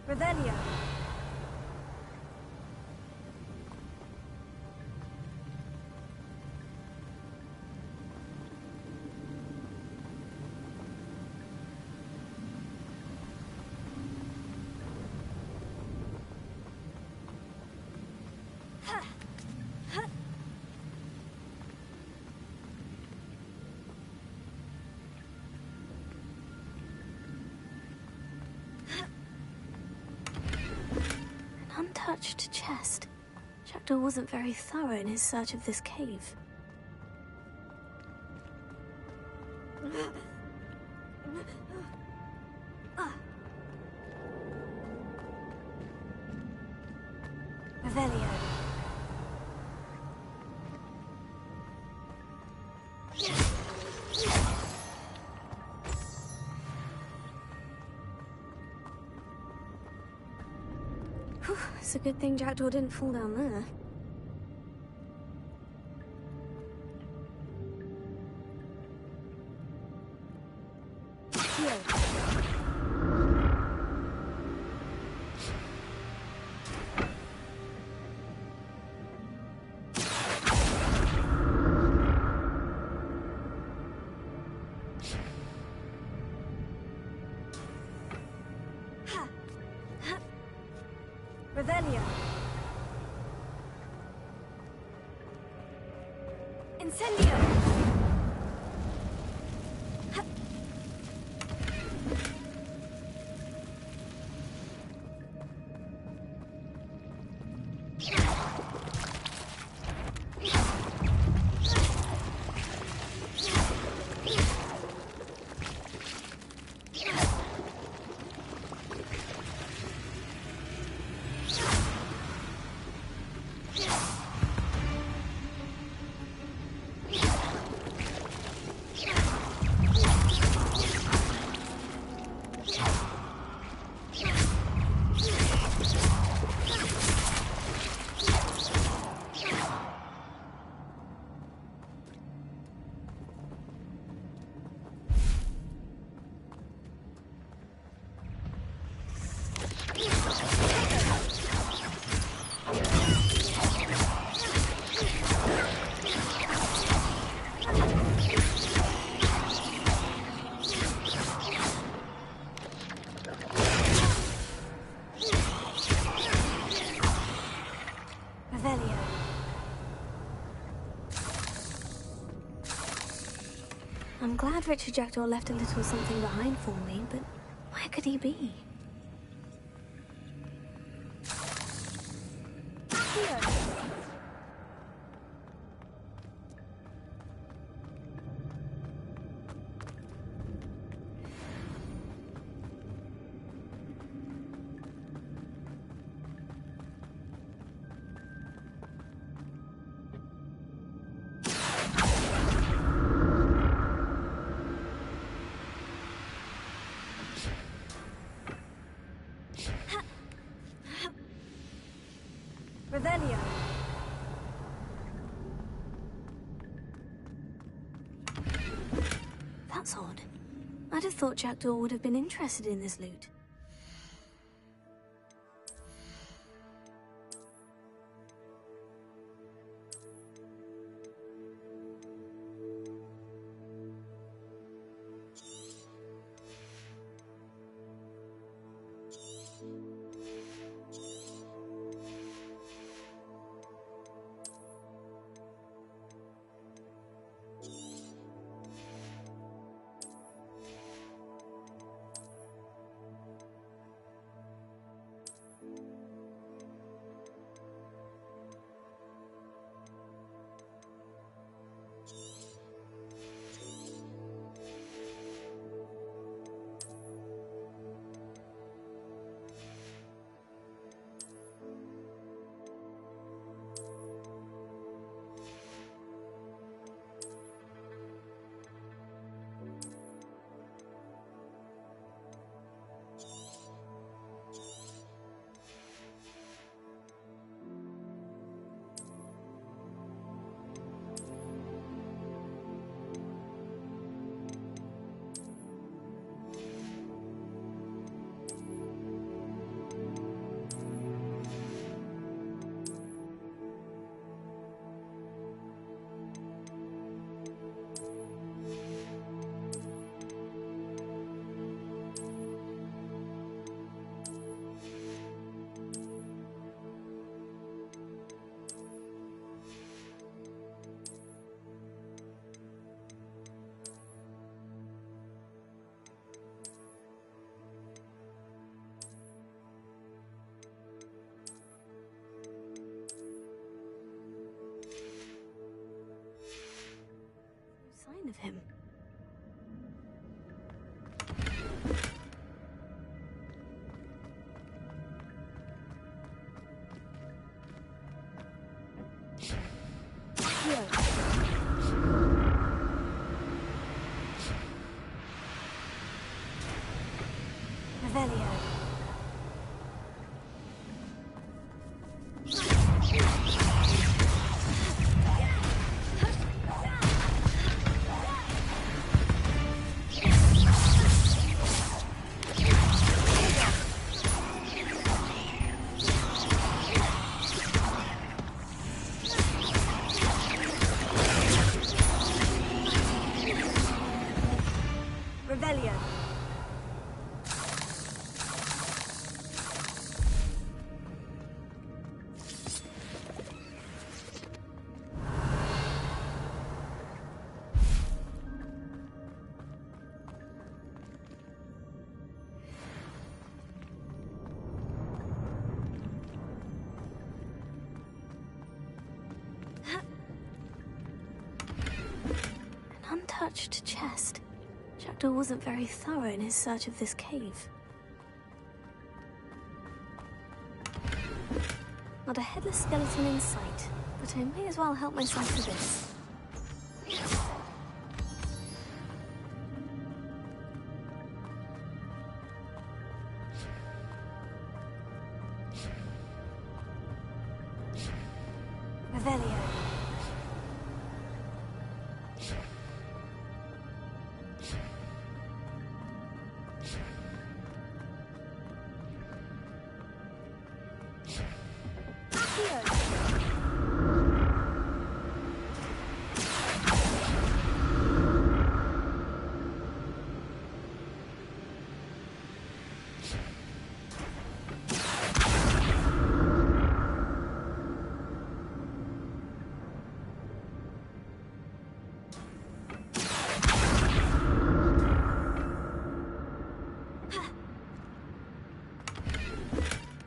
Revelio. Untouched chest. Jackdaw wasn't very thorough in his search of this cave. Revelio. It's a good thing Jackdaw didn't fall down there. Revelio. Incendio. I'm glad Richard Jackdaw left a little something behind for me, but where could he be? Here. Revelio. That's odd. I'd have thought Jackdaw would have been interested in this loot. Sign of him. Revelio. Revelio. An untouched chest. Jackdaw wasn't very thorough in his search of this cave. Not a headless skeleton in sight, but I may as well help myself to this. Revelio.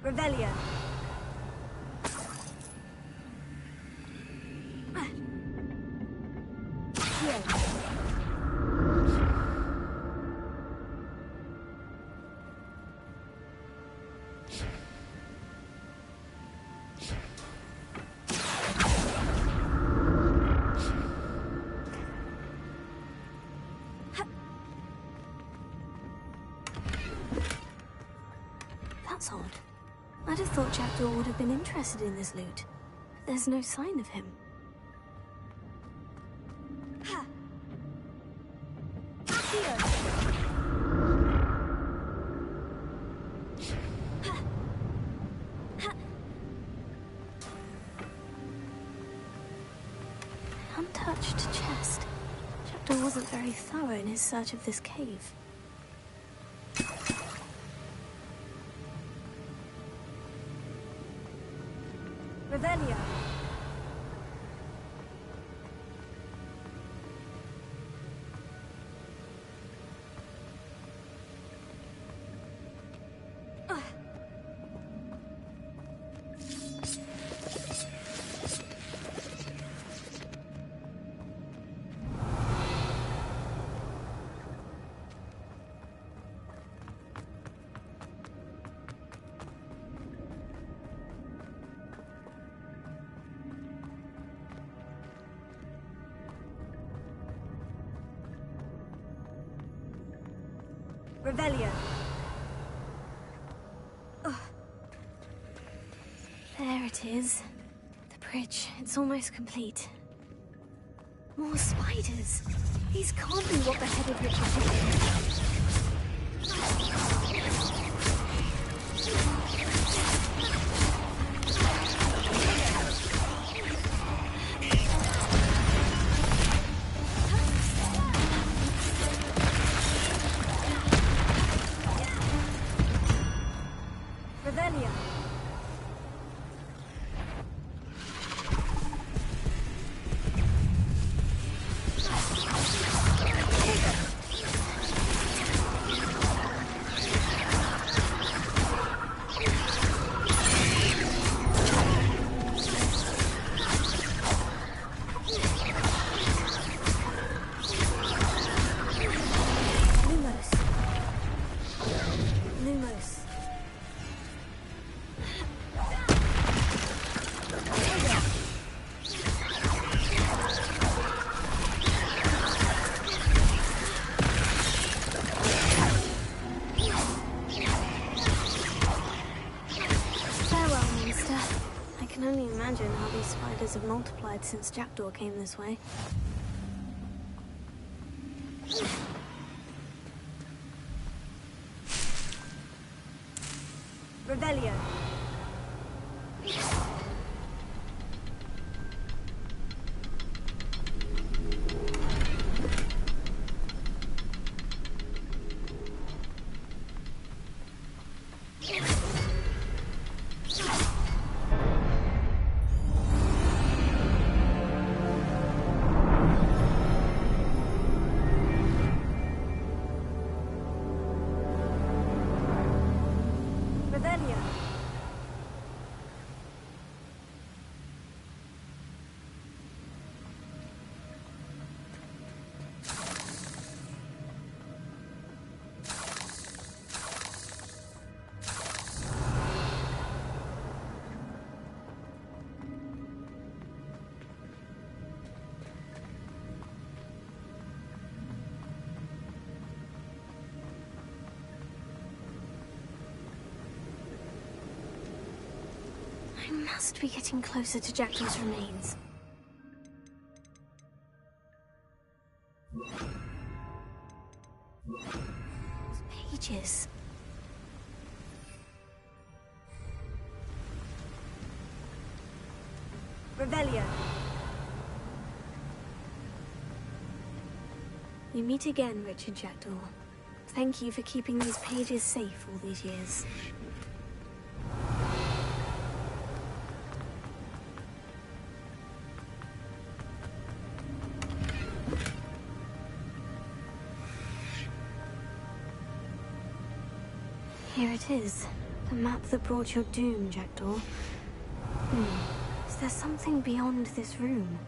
Revelio. That's odd. I'd have thought Jackdaw would have been interested in this loot. There's no sign of him. Ha! Here. untouched chest. Jackdaw wasn't very thorough in his search of this cave. Revelio. Revelio. There it is. The bridge. It's almost complete. More spiders. These can't be what beheaded Richard did. Have multiplied since Jackdaw came this way. Revelio. I must be getting closer to Jackdaw's remains. Those pages. Revelio. We meet again, Richard Jackdaw. Thank you for keeping these pages safe all these years. Here it is. The map that brought your doom, Jackdaw. Is there something beyond this room?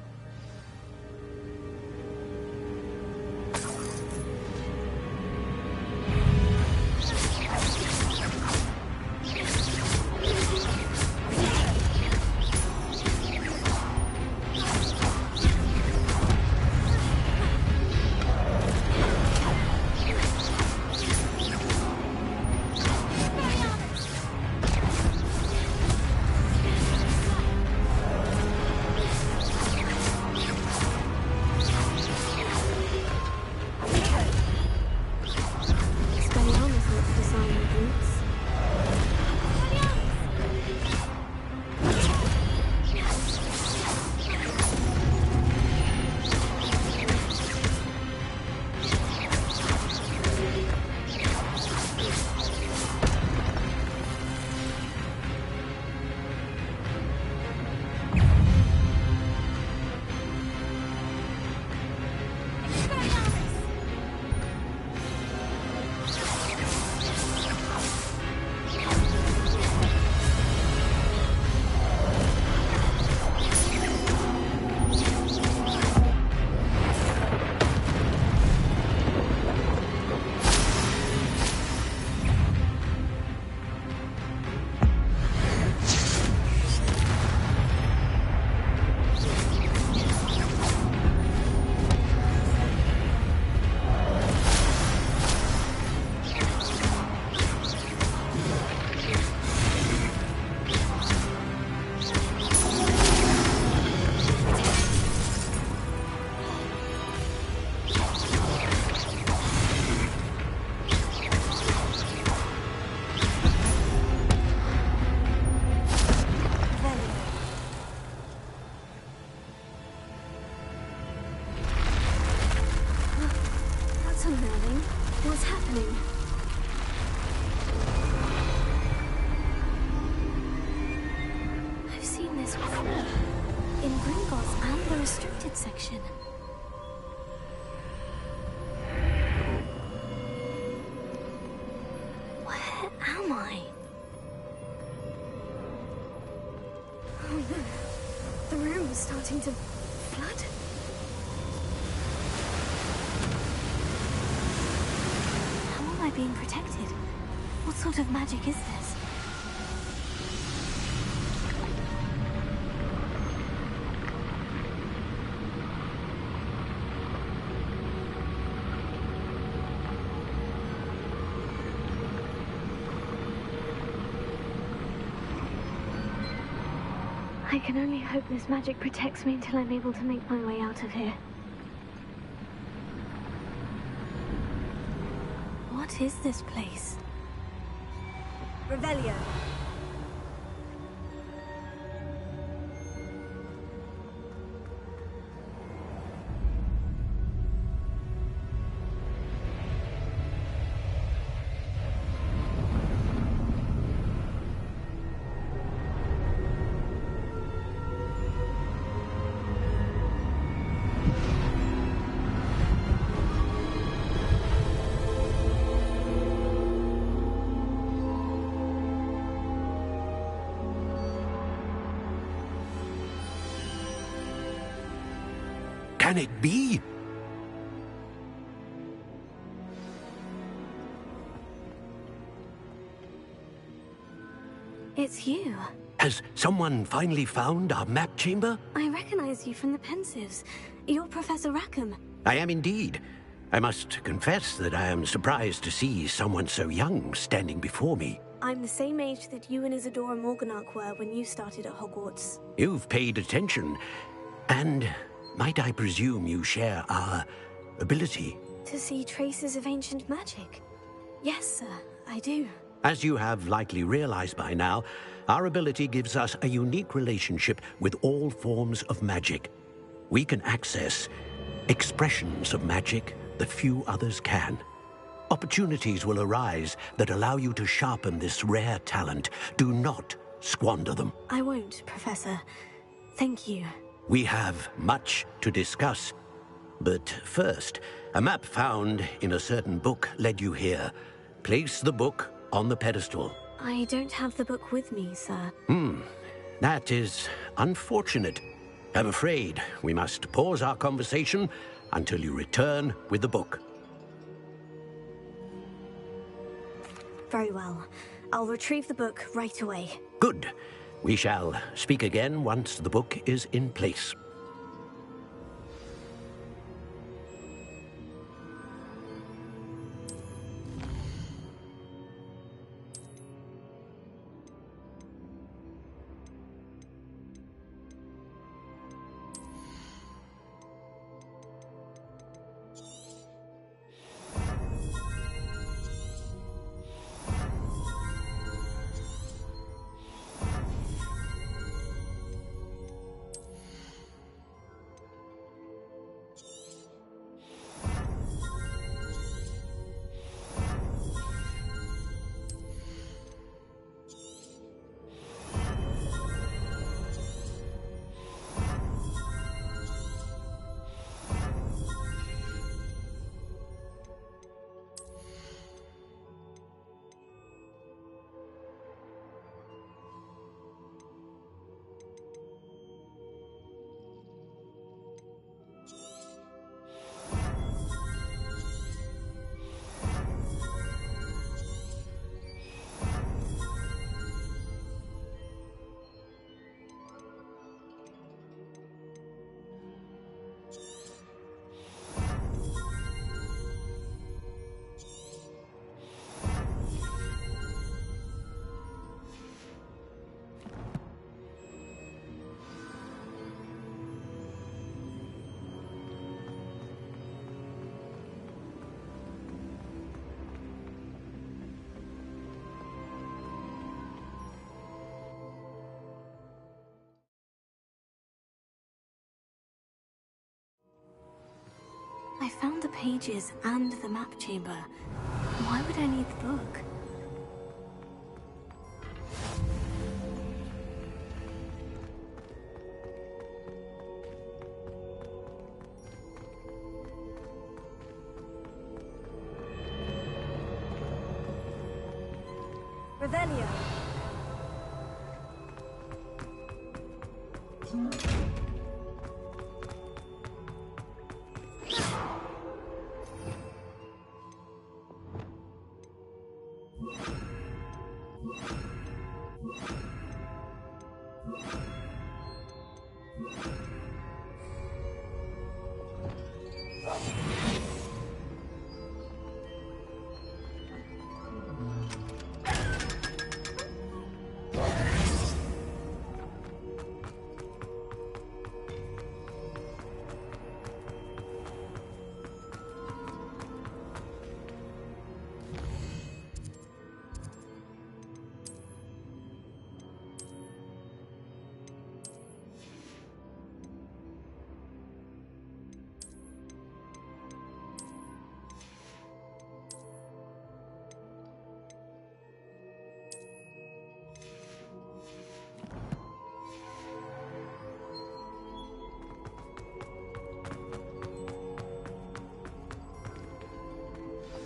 That's unnerving. What's happening? I've seen this before. In Gringotts and the restricted section. Where am I? Oh no. The room is starting to flood. How am I being protected? What sort of magic is this? I can only hope this magic protects me until I'm able to make my way out of here. What is this place? Revelio. Can it be? It's you. Has someone finally found our map chamber? I recognize you from the Pensives. You're Professor Rackham. I am indeed. I must confess that I am surprised to see someone so young standing before me. I'm the same age that you and Isadora Morganach were when you started at Hogwarts. You've paid attention, and might I presume you share our ability? To see traces of ancient magic? Yes, sir, I do. As you have likely realized by now, our ability gives us a unique relationship with all forms of magic. We can access expressions of magic that few others can. Opportunities will arise that allow you to sharpen this rare talent. Do not squander them. I won't, Professor. Thank you. We have much to discuss. But first, a map found in a certain book led you here. Place the book on the pedestal. I don't have the book with me, sir. That is unfortunate. I'm afraid we must pause our conversation until you return with the book. Very well. I'll retrieve the book right away. Good. We shall speak again once the book is in place. I found the pages and the map chamber. Why would I need the book? Revelio.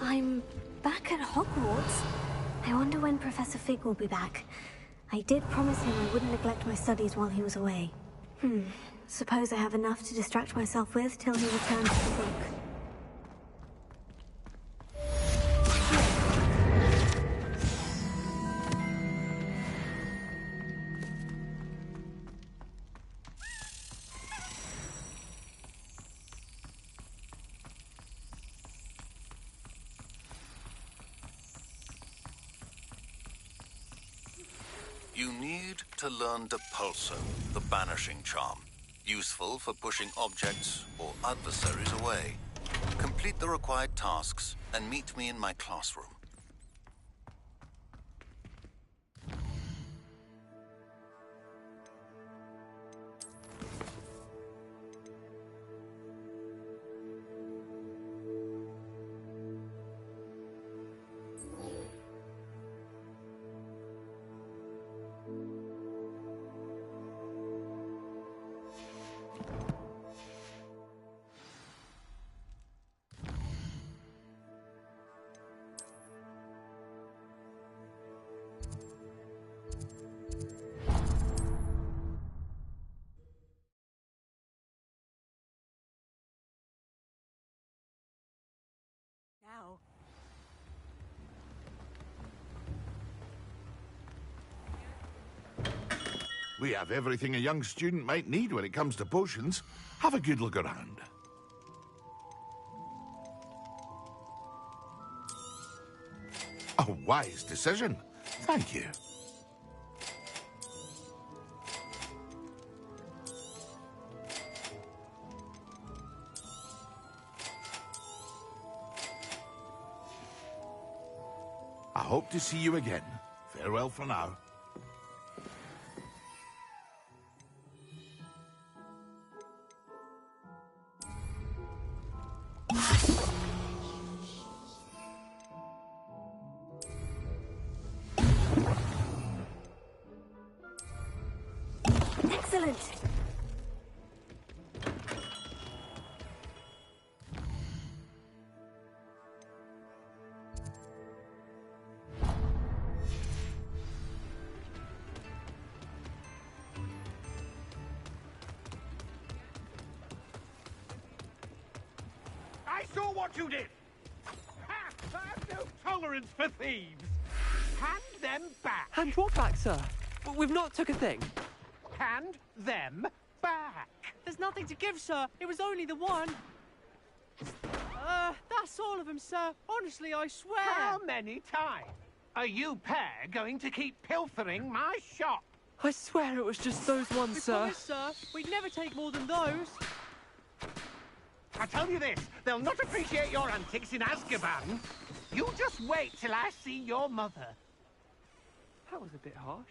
I'm back at Hogwarts. I wonder when Professor Fig will be back. I did promise him I wouldn't neglect my studies while he was away. Suppose I have enough to distract myself with till he returns to the book. You need to learn Depulso, the banishing charm. Useful for pushing objects or adversaries away. Complete the required tasks and meet me in my classroom. Now. We have everything a young student might need when it comes to potions. Have a good look around. A wise decision. Thank you. I hope to see you again. Farewell for now. Excellent! I saw what you did! Ha! I have no tolerance for thieves! Hand them back! Hand what back, sir? We've not took a thing. Hand them back! There's nothing to give, sir. It was only the one. That's all of them, sir. Honestly, I swear. How many times are you pair going to keep pilfering my shop? I swear it was just those ones, We sir. promise, sir. We'd never take more than those. I tell you this, they'll not appreciate your antics in Azkaban. You just wait till I see your mother. That was a bit harsh.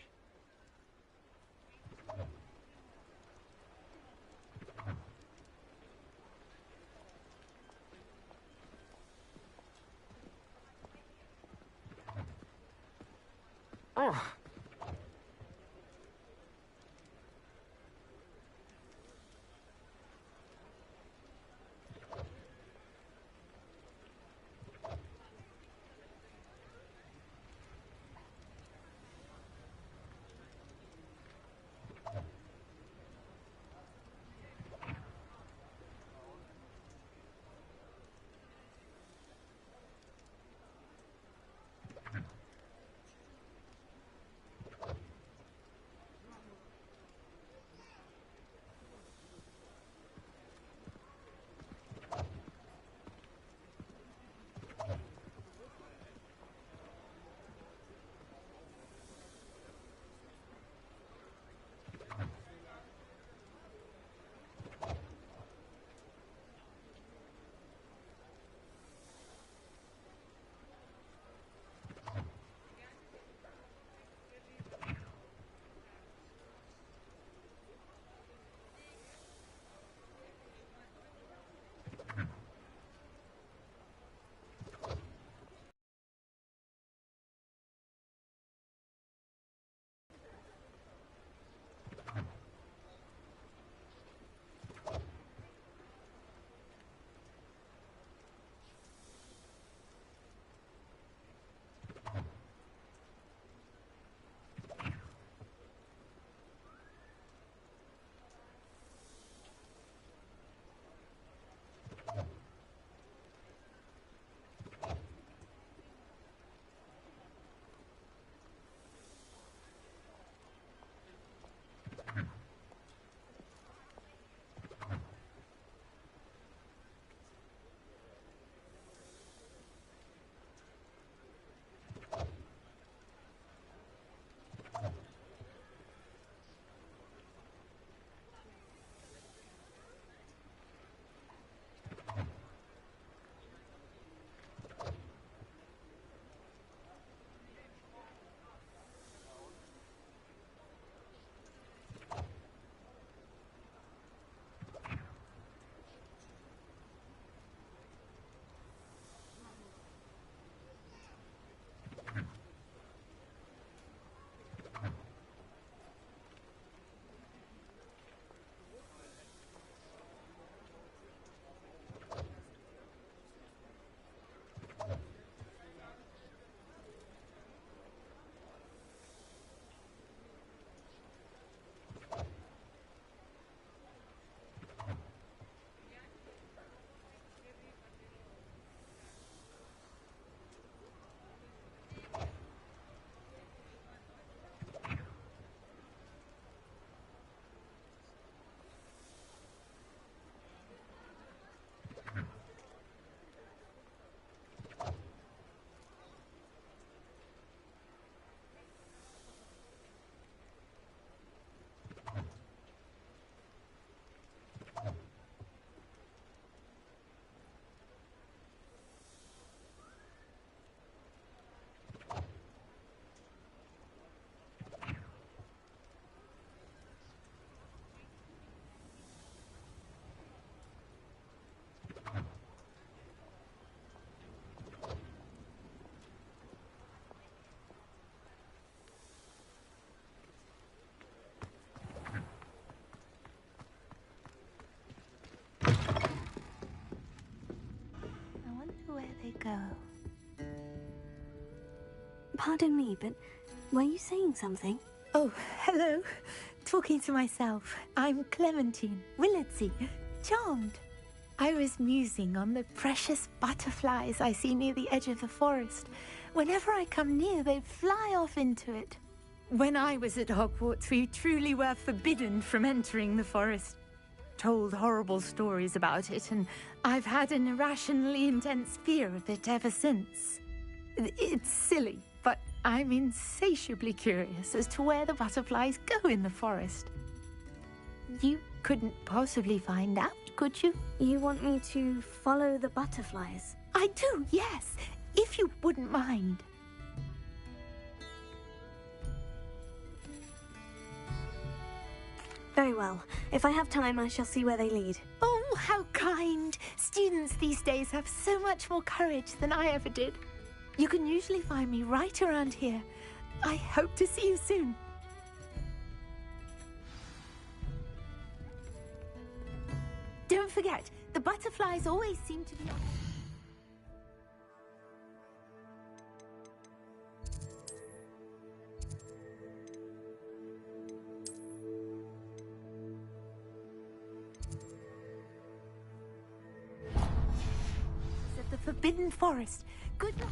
Where they go. Pardon me, but were you saying something? Oh, hello. Talking to myself. I'm Clementine Willardsey. Charmed. I was musing on the precious butterflies I see near the edge of the forest. Whenever I come near, they fly off into it. When I was at Hogwarts, we truly were forbidden from entering the forest. Told horrible stories about it, and I've had an irrationally intense fear of it ever since. It's silly, but I'm insatiably curious as to where the butterflies go in the forest. You couldn't possibly find out, could you? You want me to follow the butterflies? I do, yes, if you wouldn't mind. Very well. If I have time, I shall see where they lead. Oh, how kind! Students these days have so much more courage than I ever did. You can usually find me right around here. I hope to see you soon. Don't forget, the butterflies always seem to be... At the Forbidden Forest. Good night.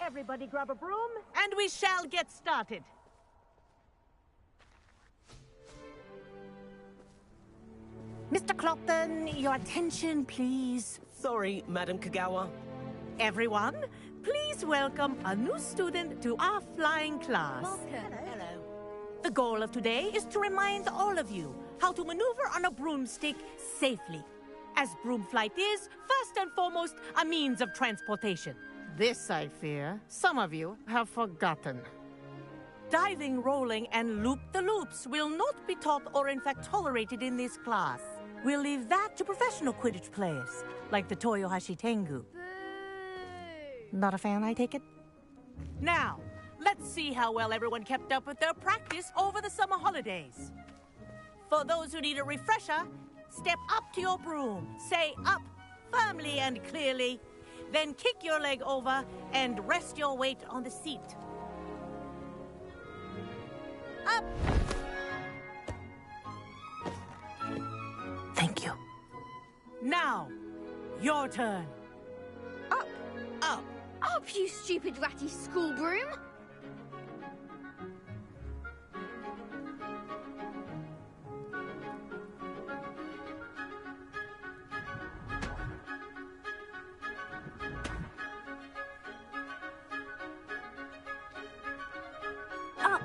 Everybody grab a broom, and we shall get started. Mr. Clopton, your attention, please. Sorry, Madam Kagawa. Everyone, please welcome a new student to our flying class. Hello. The goal of today is to remind all of you how to maneuver on a broomstick safely, as broom flight is, first and foremost, a means of transportation. This, I fear, some of you have forgotten. Diving, rolling, and loop-the-loops will not be taught or in fact tolerated in this class. We'll leave that to professional Quidditch players, like the Toyohashi Tengu. Not a fan, I take it? Now, let's see how well everyone kept up with their practice over the summer holidays. For those who need a refresher, step up to your broom, say up firmly and clearly, then kick your leg over and rest your weight on the seat. Up! Thank you. Now, your turn. Up! Up! Up, you stupid ratty school broom! Up!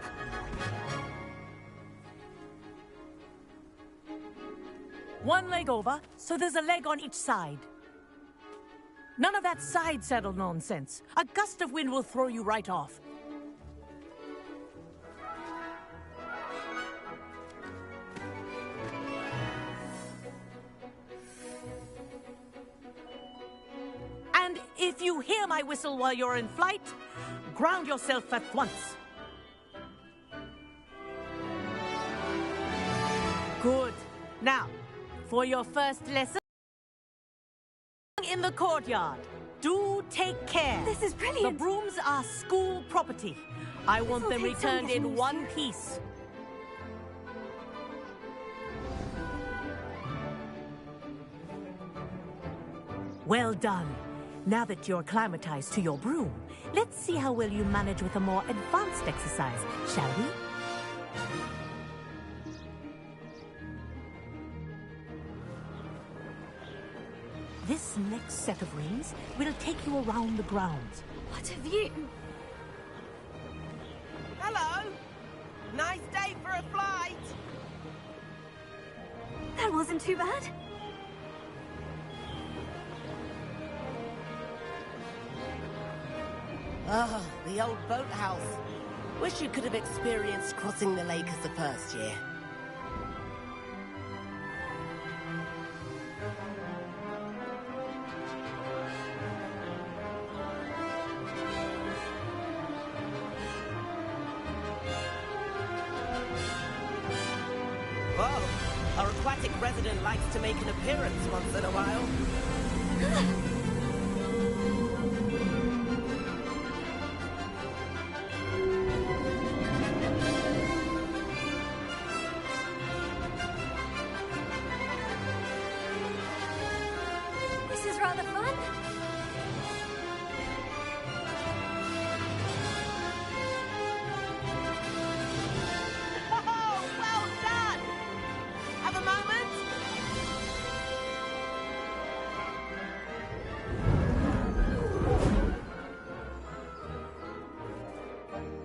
One leg over, so there's a leg on each side. None of that side saddle nonsense. A gust of wind will throw you right off. And if you hear my whistle while you're in flight, ground yourself at once. Good. Now, for your first lesson in the courtyard, do take care. This is brilliant. The brooms are school property. I want them returned in one piece. Well done. Now that you're acclimatized to your broom, let's see how well you manage with a more advanced exercise, shall we? This next set of rings will take you around the grounds. What a view! Hello! Nice day for a flight! That wasn't too bad. Ah, the old boathouse. Wish you could have experienced crossing the lake as the first year. Whoa, our aquatic resident likes to make an appearance once in a while. rather fun. Oh, well done! Have a moment?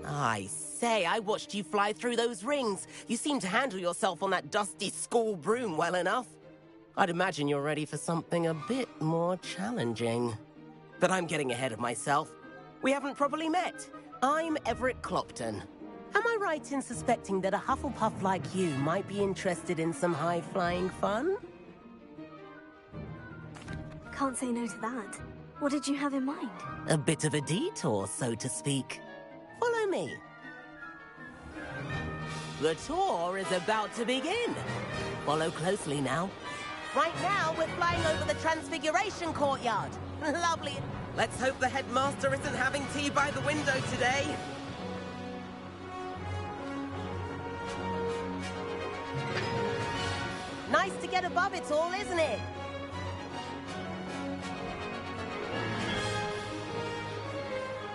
I say, I watched you fly through those rings. You seem to handle yourself on that dusty school broom well enough. I'd imagine you're ready for something a bit more challenging. But I'm getting ahead of myself. We haven't properly met. I'm Everett Clopton. Am I right in suspecting that a Hufflepuff like you might be interested in some high-flying fun? Can't say no to that. What did you have in mind? A bit of a detour, so to speak. Follow me. The tour is about to begin. Follow closely now. Right now, we're flying over the Transfiguration Courtyard. Lovely. Let's hope the headmaster isn't having tea by the window today. Nice to get above it all, isn't it?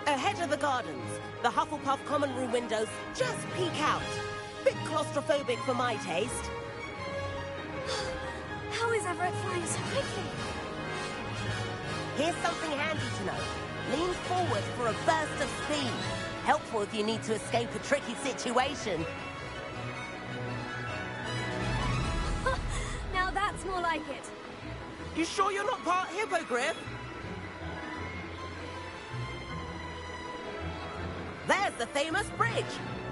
Ahead of the gardens, the Hufflepuff common room windows just peek out. Bit claustrophobic for my taste. How is Everett flying so quickly? Here's something handy to know. Lean forward for a burst of speed. Helpful if you need to escape a tricky situation. Now that's more like it. You sure you're not part hippogriff? There's the famous bridge.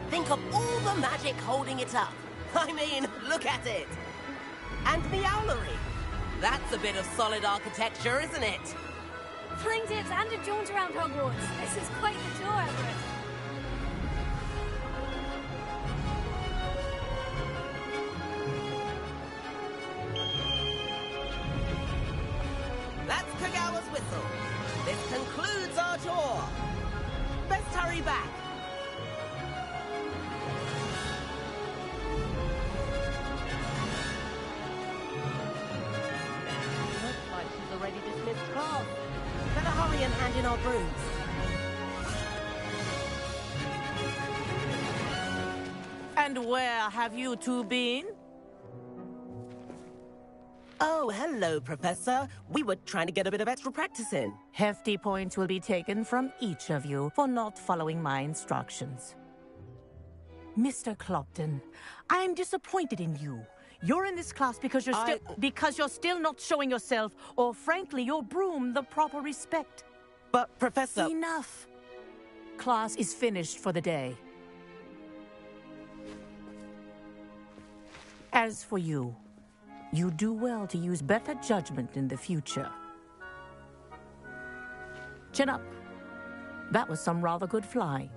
Think of all the magic holding it up. I mean, look at it. And the owlery. That's a bit of solid architecture, isn't it? Flying tips and a jaunt around Hogwarts. This is quite the tour, Everett. That's Kagawa's whistle. This concludes our tour. Best hurry back. Looks like she's already dismissed class. Better hurry and hand in our brooms. And where have you two been? Oh, hello, Professor. We were trying to get a bit of extra practice in. Hefty points will be taken from each of you for not following my instructions. Mr. Clopton, I am disappointed in you. You're in this class because you're still not showing yourself, or frankly, your broom the proper respect. But, Professor... Enough. Class is finished for the day. As for you, you do well to use better judgment in the future. Chin up. That was some rather good flying.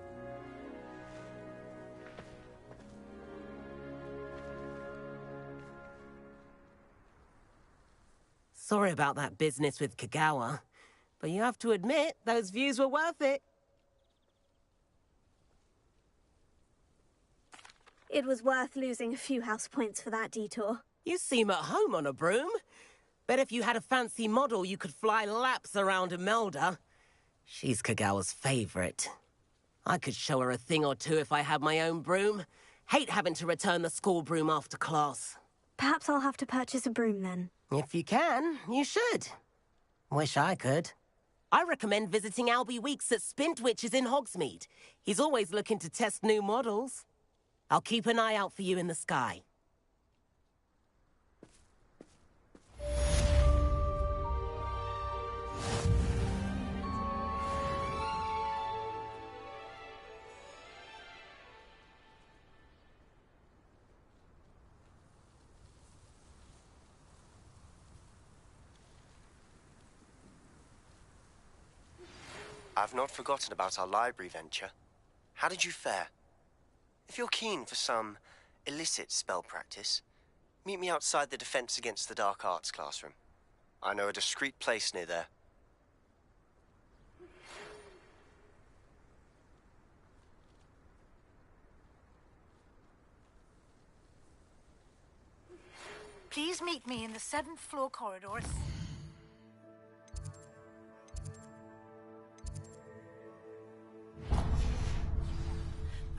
Sorry about that business with Kagawa, but you have to admit, those views were worth it. It was worth losing a few house points for that detour. You seem at home on a broom. Bet if you had a fancy model, you could fly laps around Imelda. She's Kagawa's favorite. I could show her a thing or two if I had my own broom. Hate having to return the school broom after class. Perhaps I'll have to purchase a broom then. If you can, you should. Wish I could. I recommend visiting Albie Weeks at Spintwitches in Hogsmeade. He's always looking to test new models. I'll keep an eye out for you in the sky. I've not forgotten about our library venture. How did you fare? If you're keen for some illicit spell practice, meet me outside the Defense Against the Dark Arts classroom. I know a discreet place near there. Please meet me in the 7th floor corridors.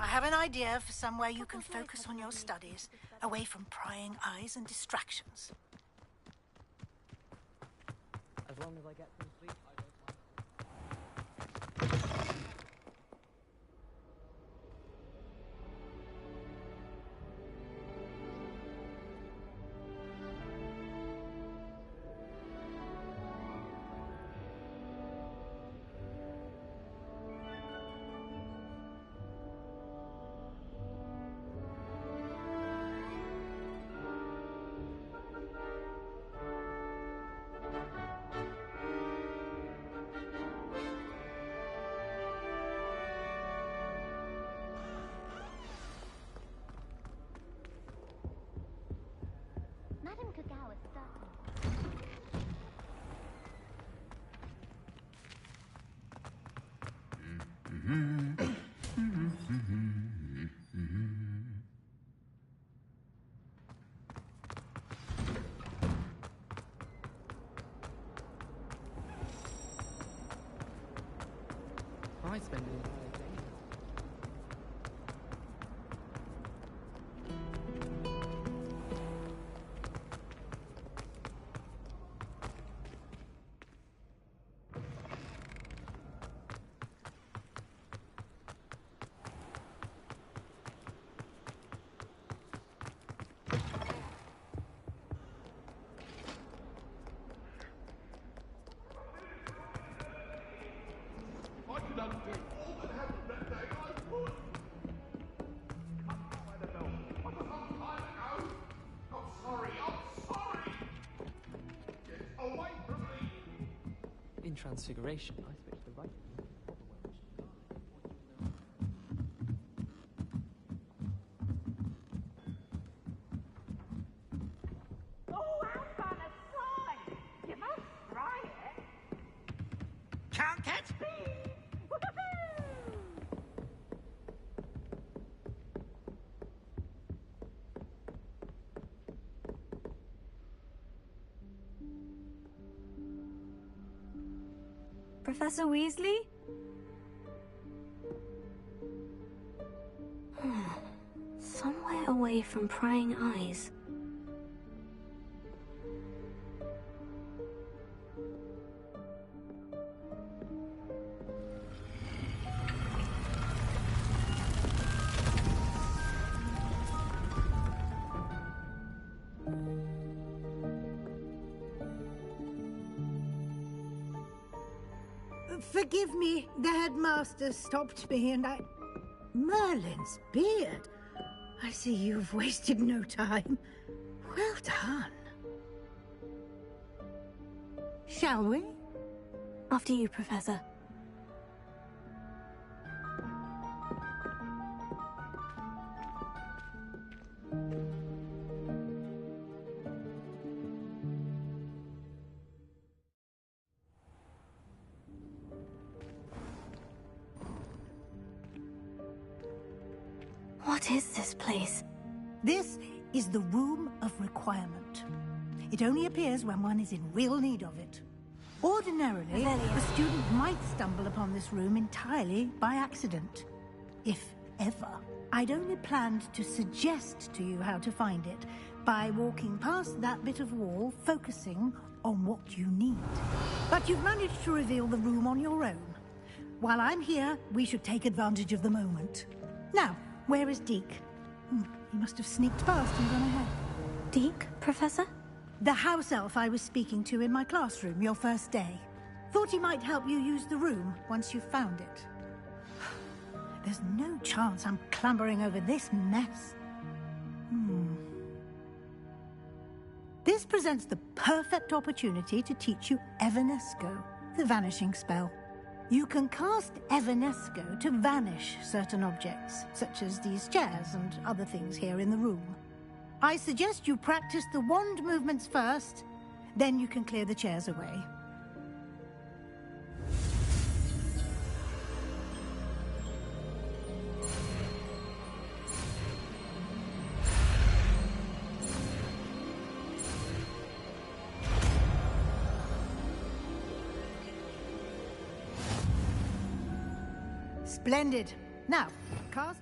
I have an idea for somewhere you can focus on your studies, away from prying eyes and distractions. As long as I get some sleep, I don't mind. Madam Kagawa certainly. I spend the entire day. I could undo all that happened that day. I would. What a long time ago. I'm sorry. I'm sorry. Get away from me. In Transfiguration, I switched the right. Go out on a slide. You must try it. Can't catch me. Professor Weasley? Somewhere away from prying eyes. Forgive me, the headmaster stopped me and I... Merlin's beard. I see you've wasted no time. Well done. Shall we? After you, Professor. What is this place? This is the Room of Requirement. It only appears when one is in real need of it. Ordinarily, a student might stumble upon this room entirely by accident. If ever. I'd only planned to suggest to you how to find it by walking past that bit of wall, focusing on what you need. But you've managed to reveal the room on your own. While I'm here, we should take advantage of the moment. Now, where is Deke? He must have sneaked past and gone ahead. Deke, Professor? The house elf I was speaking to in my classroom your first day. Thought he might help you use the room once you found it. There's no chance I'm clambering over this mess. This presents the perfect opportunity to teach you Evanesco, the vanishing spell. You can cast Evanesco to vanish certain objects, such as these chairs and other things here in the room. I suggest you practice the wand movements first, then you can clear the chairs away. Splendid. Now, cast...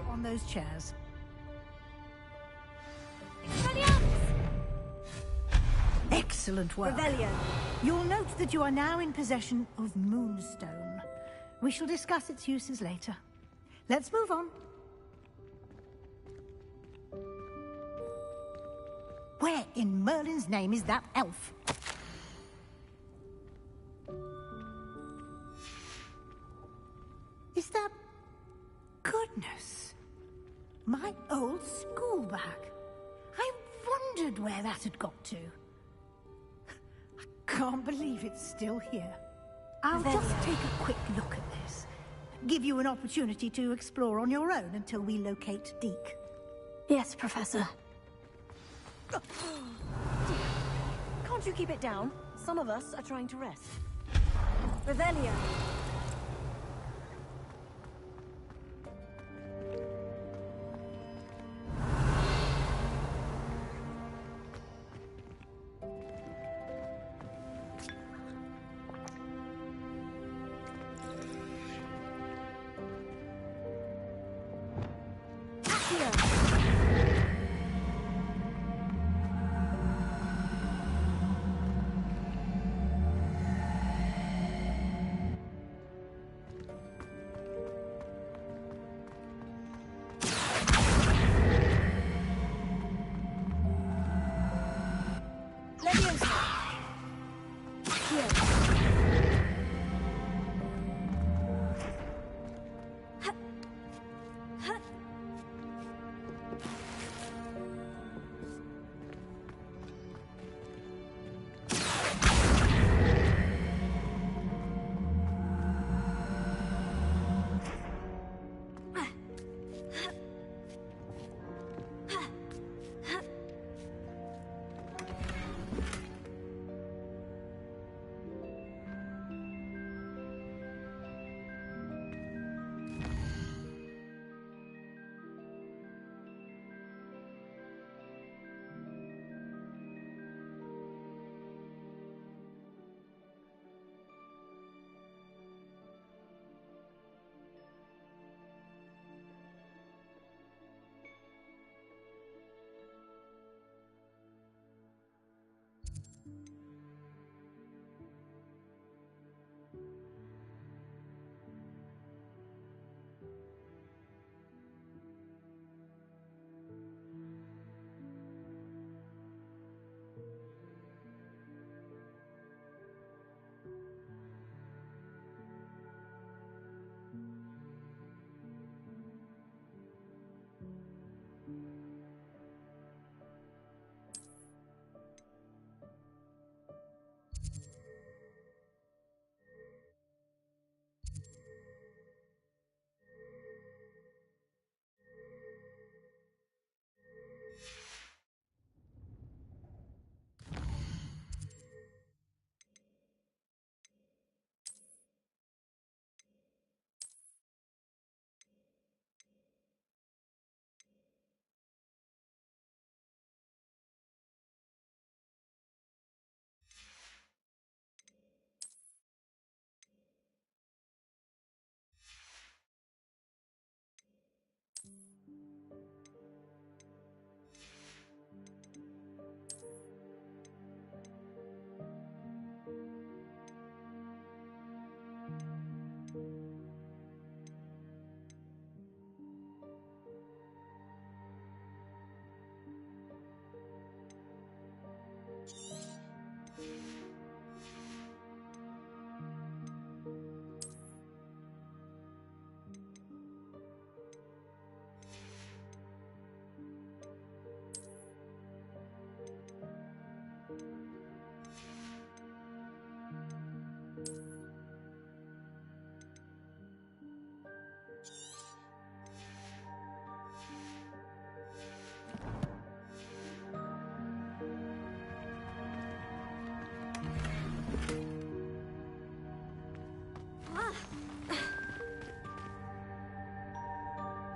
On those chairs. Excellent work. Revelio. You'll note that you are now in possession of Moonstone. We shall discuss its uses later. Let's move on. Where in Merlin's name is that elf? Is that... Goodness. My old school bag. I wondered where that had got to. I can't believe it's still here. I'll just take a quick look at this. Give you an opportunity to explore on your own until we locate Deke. Yes, Professor. Can't you keep it down? Some of us are trying to rest. Revelio.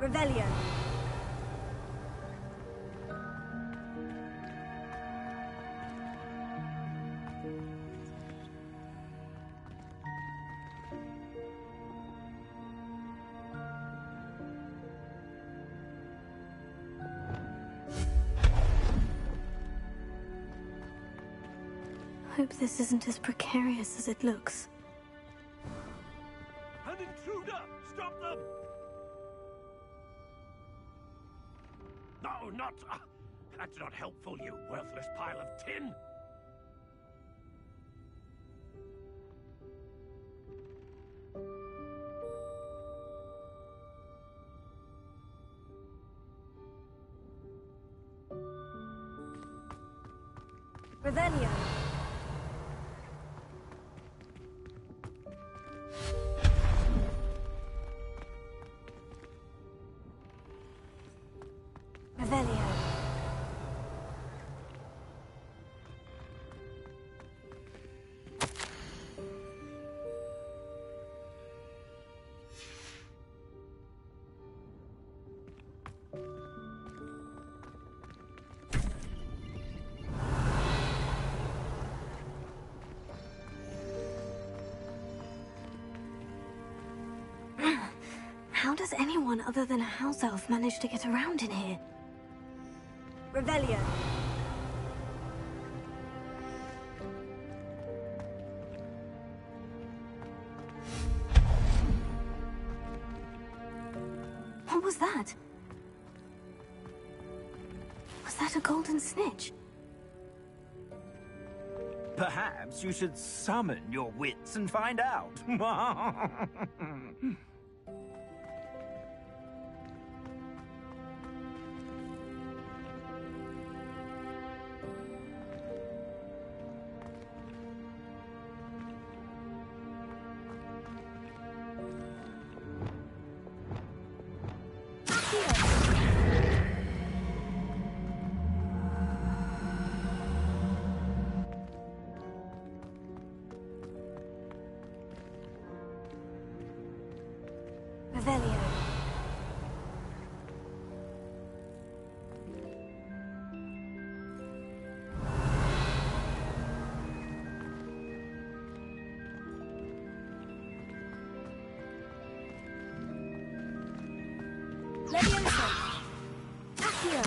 Revelio. Hope this isn't as precarious as it looks. An intruder! Stop them! No, not... that's not helpful, you worthless pile of tin! Revelio. Revelio. How does anyone other than a house elf manage to get around in here? Revelio. What was that? Was that a golden snitch? Perhaps you should summon your wits and find out. Revelio. Leviosa. Accio.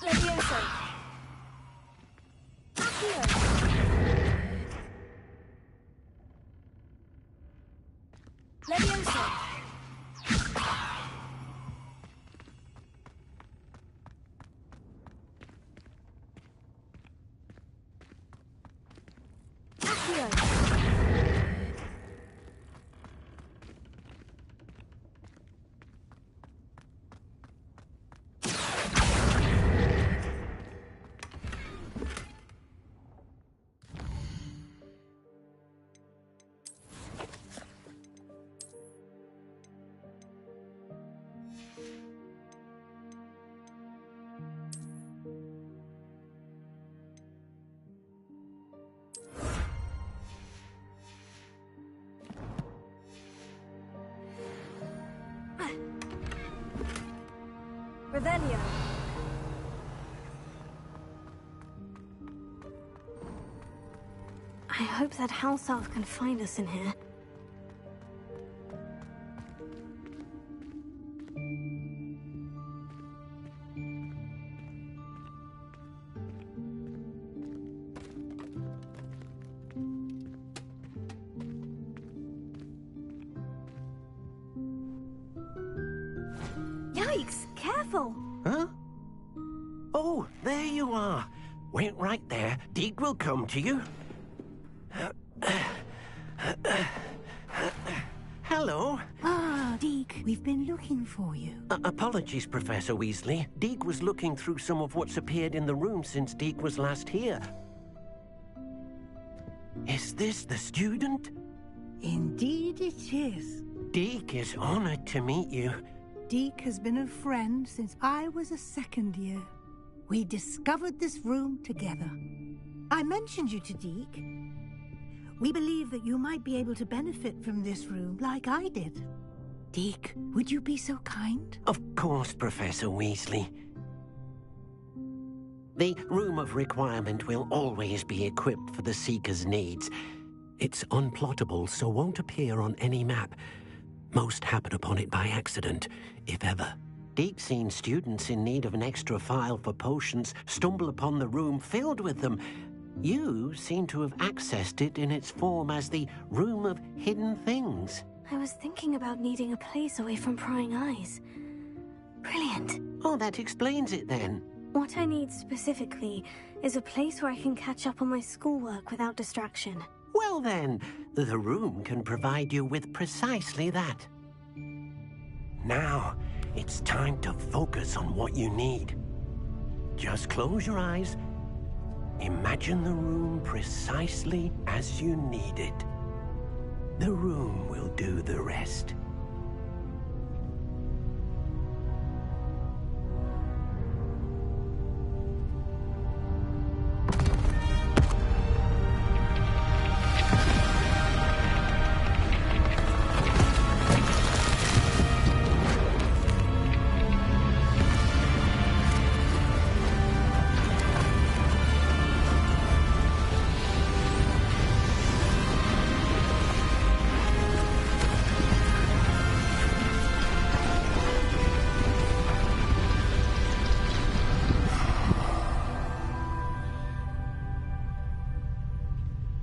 Leviosa. Accio. Leviosa. Accio. Revelio. I hope that house elf can find us in here. Yikes! Careful! Huh? Oh, there you are. Wait right there. Deek will come to you. Hello. Ah, Deke, we've been looking for you. Apologies, Professor Weasley. Deke was looking through some of what's appeared in the room since Deke was last here. Is this the student? Indeed it is. Deke is honored to meet you. Deke has been a friend since I was a second year. We discovered this room together. I mentioned you to Deke. We believe that you might be able to benefit from this room like I did. Deke, would you be so kind? Of course, Professor Weasley. The Room of Requirement will always be equipped for the Seeker's needs. It's unplottable, so won't appear on any map. Most happen upon it by accident, if ever. Deke's seen students in need of an extra file for potions stumble upon the room filled with them. You seem to have accessed it in its form as the Room of Hidden Things. I was thinking about needing a place away from prying eyes. Brilliant. Oh, that explains it then. What I need specifically is a place where I can catch up on my schoolwork without distraction. Well then, the room can provide you with precisely that. Now, it's time to focus on what you need. Just close your eyes. Imagine the room precisely as you need it. The room will do the rest.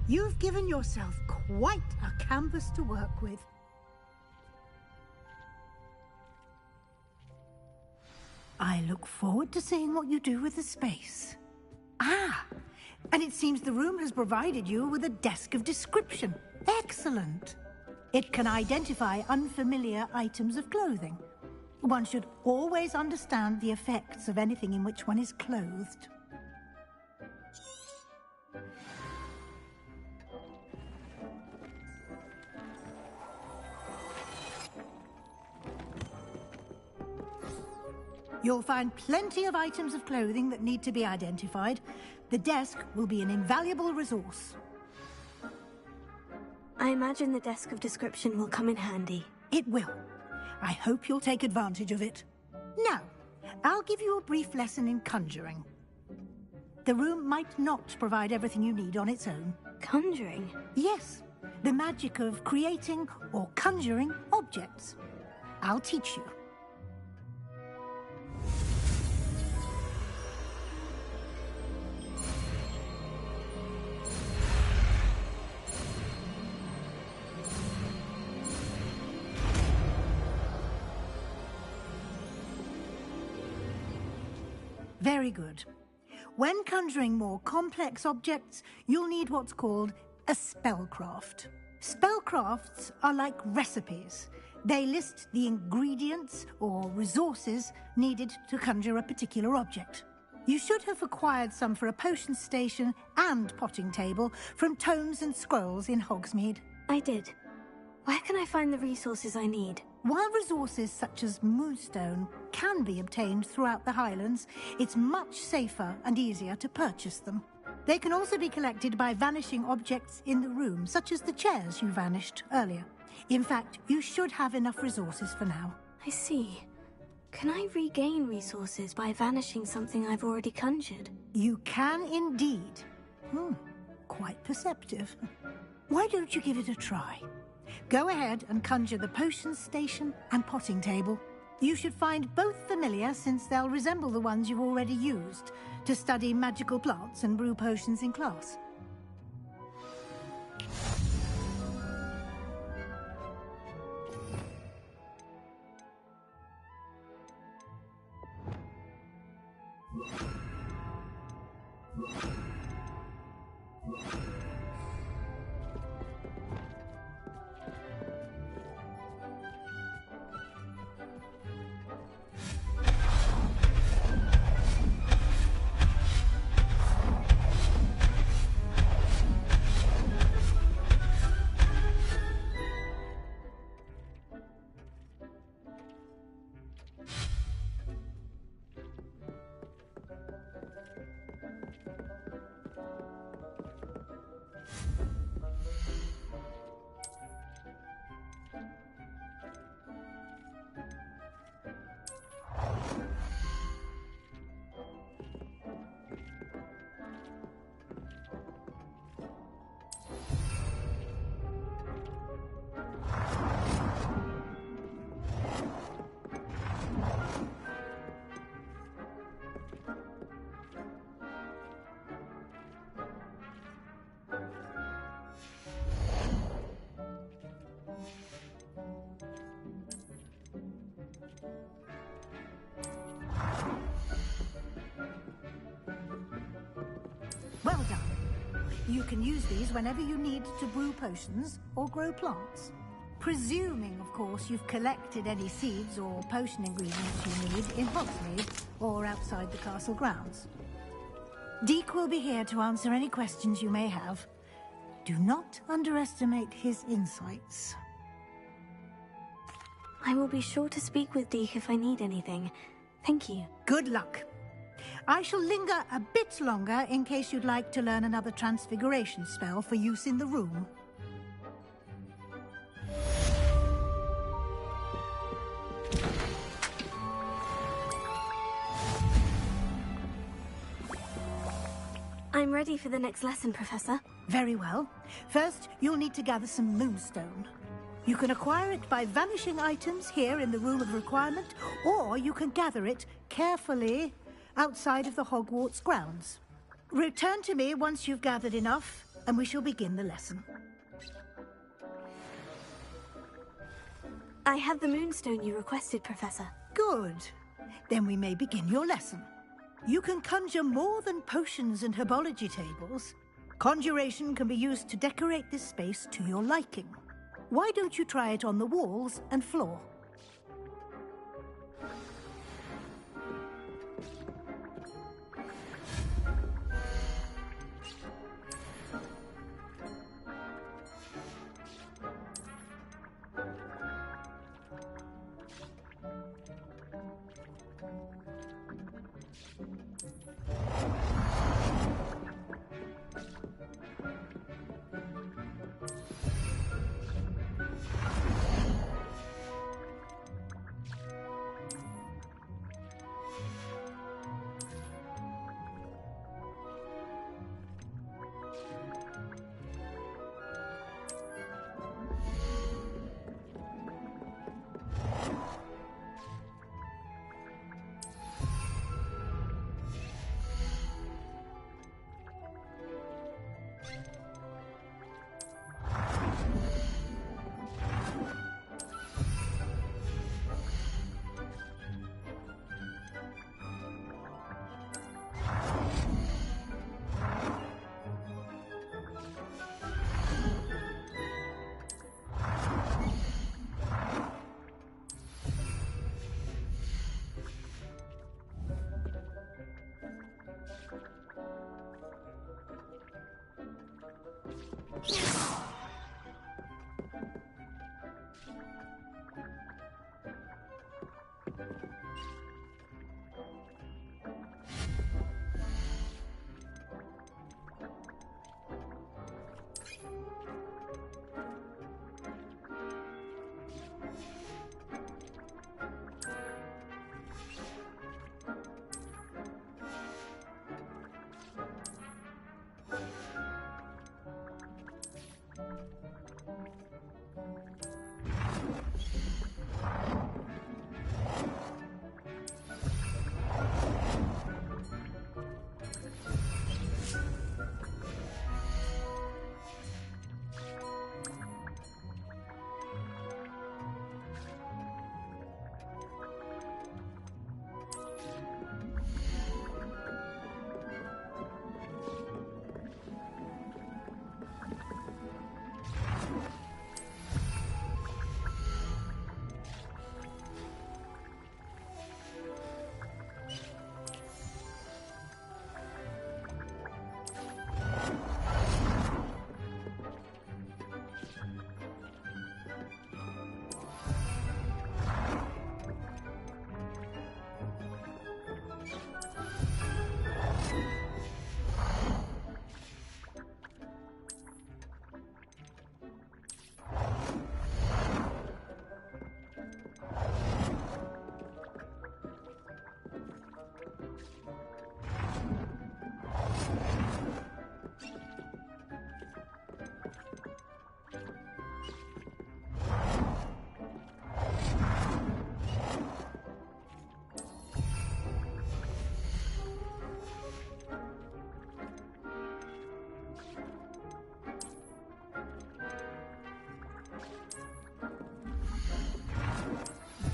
You've given yourself quite a canvas to work with. I look forward to seeing what you do with the space. Ah, and it seems the room has provided you with a desk of description. Excellent. It can identify unfamiliar items of clothing. One should always understand the effects of anything in which one is clothed. You'll find plenty of items of clothing that need to be identified. The desk will be an invaluable resource. I imagine the desk of description will come in handy. It will. I hope you'll take advantage of it. Now, I'll give you a brief lesson in conjuring. The room might not provide everything you need on its own. Conjuring? Yes, the magic of creating or conjuring objects. I'll teach you. Very good. When conjuring more complex objects, you'll need what's called a spellcraft. Spellcrafts are like recipes. They list the ingredients or resources needed to conjure a particular object. You should have acquired some for a potion station and potting table from tomes and scrolls in Hogsmeade. I did. Where can I find the resources I need? While resources such as moonstone can be obtained throughout the Highlands, it's much safer and easier to purchase them. They can also be collected by vanishing objects in the room, such as the chairs you vanished earlier. In fact, you should have enough resources for now. I see. Can I regain resources by vanishing something I've already conjured? You can indeed. Quite perceptive. Why don't you give it a try? Go ahead and conjure the potion station and potting table. You should find both familiar, since they'll resemble the ones you've already used to study magical plants and brew potions in class. Well done. You can use these whenever you need to brew potions or grow plants. Presuming, of course, you've collected any seeds or potion ingredients you need in Hogsmeade or outside the castle grounds. Deke will be here to answer any questions you may have. Do not underestimate his insights. I will be sure to speak with Deke if I need anything. Thank you. Good luck. I shall linger a bit longer in case you'd like to learn another transfiguration spell for use in the room. I'm ready for the next lesson, Professor. Very well. First, you'll need to gather some moonstone. You can acquire it by vanishing items here in the Room of Requirement, or you can gather it carefully outside of the Hogwarts grounds. Return to me once you've gathered enough, and we shall begin the lesson. I have the moonstone you requested, Professor. Good. Then we may begin your lesson. You can conjure more than potions and herbology tables. Conjuration can be used to decorate this space to your liking. Why don't you try it on the walls and floor?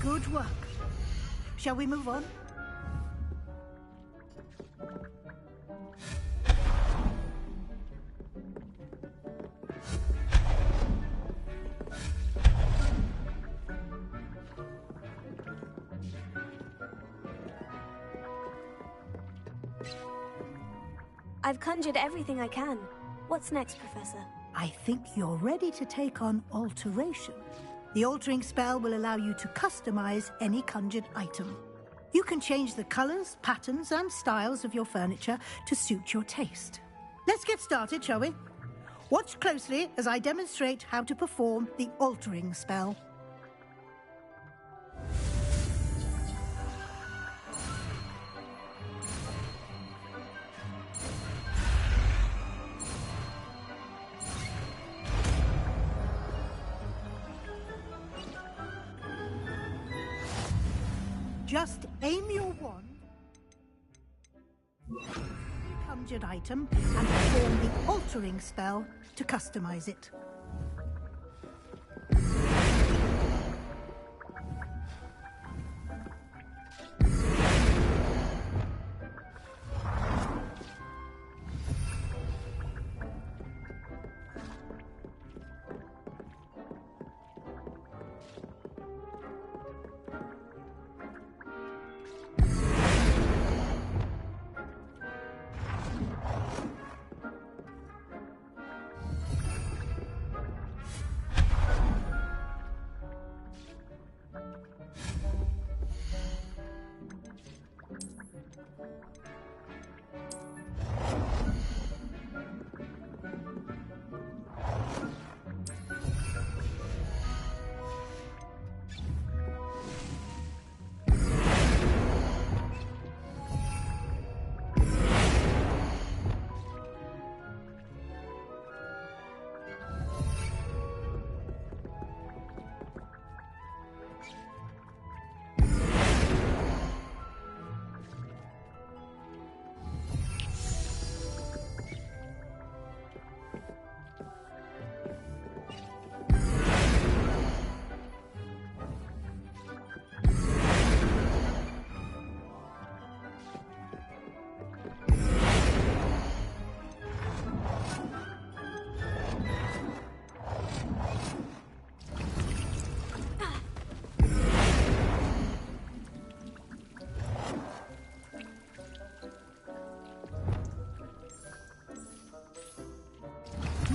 Good work. Shall we move on? I've conjured everything I can. What's next, Professor? I think you're ready to take on alteration. The altering spell will allow you to customize any conjured item. You can change the colors, patterns, and styles of your furniture to suit your taste. Let's get started, shall we? Watch closely as I demonstrate how to perform the altering spell. Just aim your wand, conjured item, and perform the altering spell to customize it.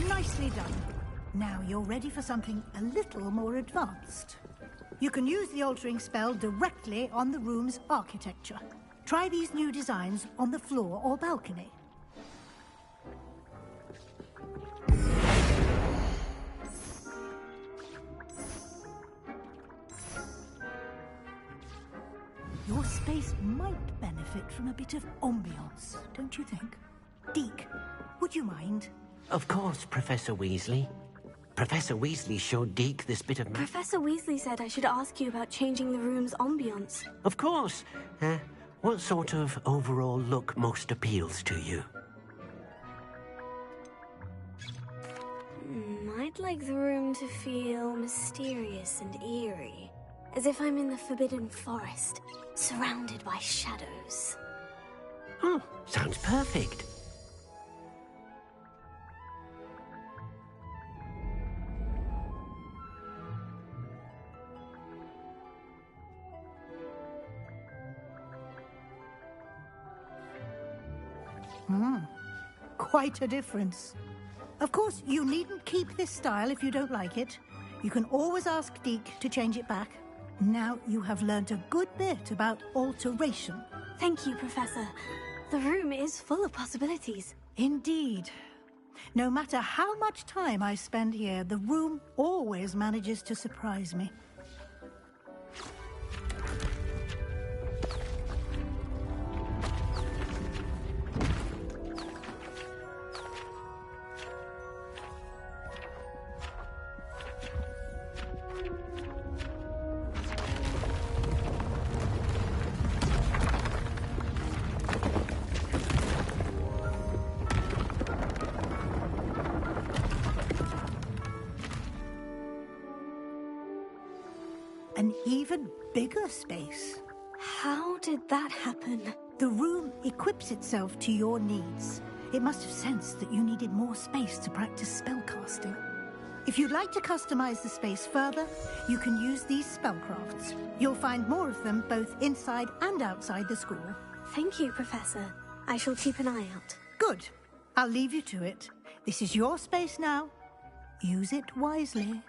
Nicely done. Now you're ready for something a little more advanced. You can use the altering spell directly on the room's architecture. Try these new designs on the floor or balcony. Your space might benefit from a bit of ambiance, don't you think? Deke, would you mind? Of course, Professor Weasley. Professor Weasley showed Deke this bit of... Professor Weasley said I should ask you about changing the room's ambience. Of course. What sort of overall look most appeals to you? I'd like the room to feel mysterious and eerie. As if I'm in the Forbidden Forest, surrounded by shadows. Oh, sounds perfect. Quite a difference. Of course, you needn't keep this style if you don't like it. You can always ask Deke to change it back. Now you have learnt a good bit about alteration. Thank you, Professor. The room is full of possibilities. Indeed. No matter how much time I spend here, the room always manages to surprise me. An even bigger space. How did that happen? The room equips itself to your needs. It must have sensed that you needed more space to practice spellcasting. If you'd like to customize the space further, you can use these spellcrafts. You'll find more of them both inside and outside the school. Thank you, Professor. I shall keep an eye out. Good. I'll leave you to it. This is your space now. Use it wisely.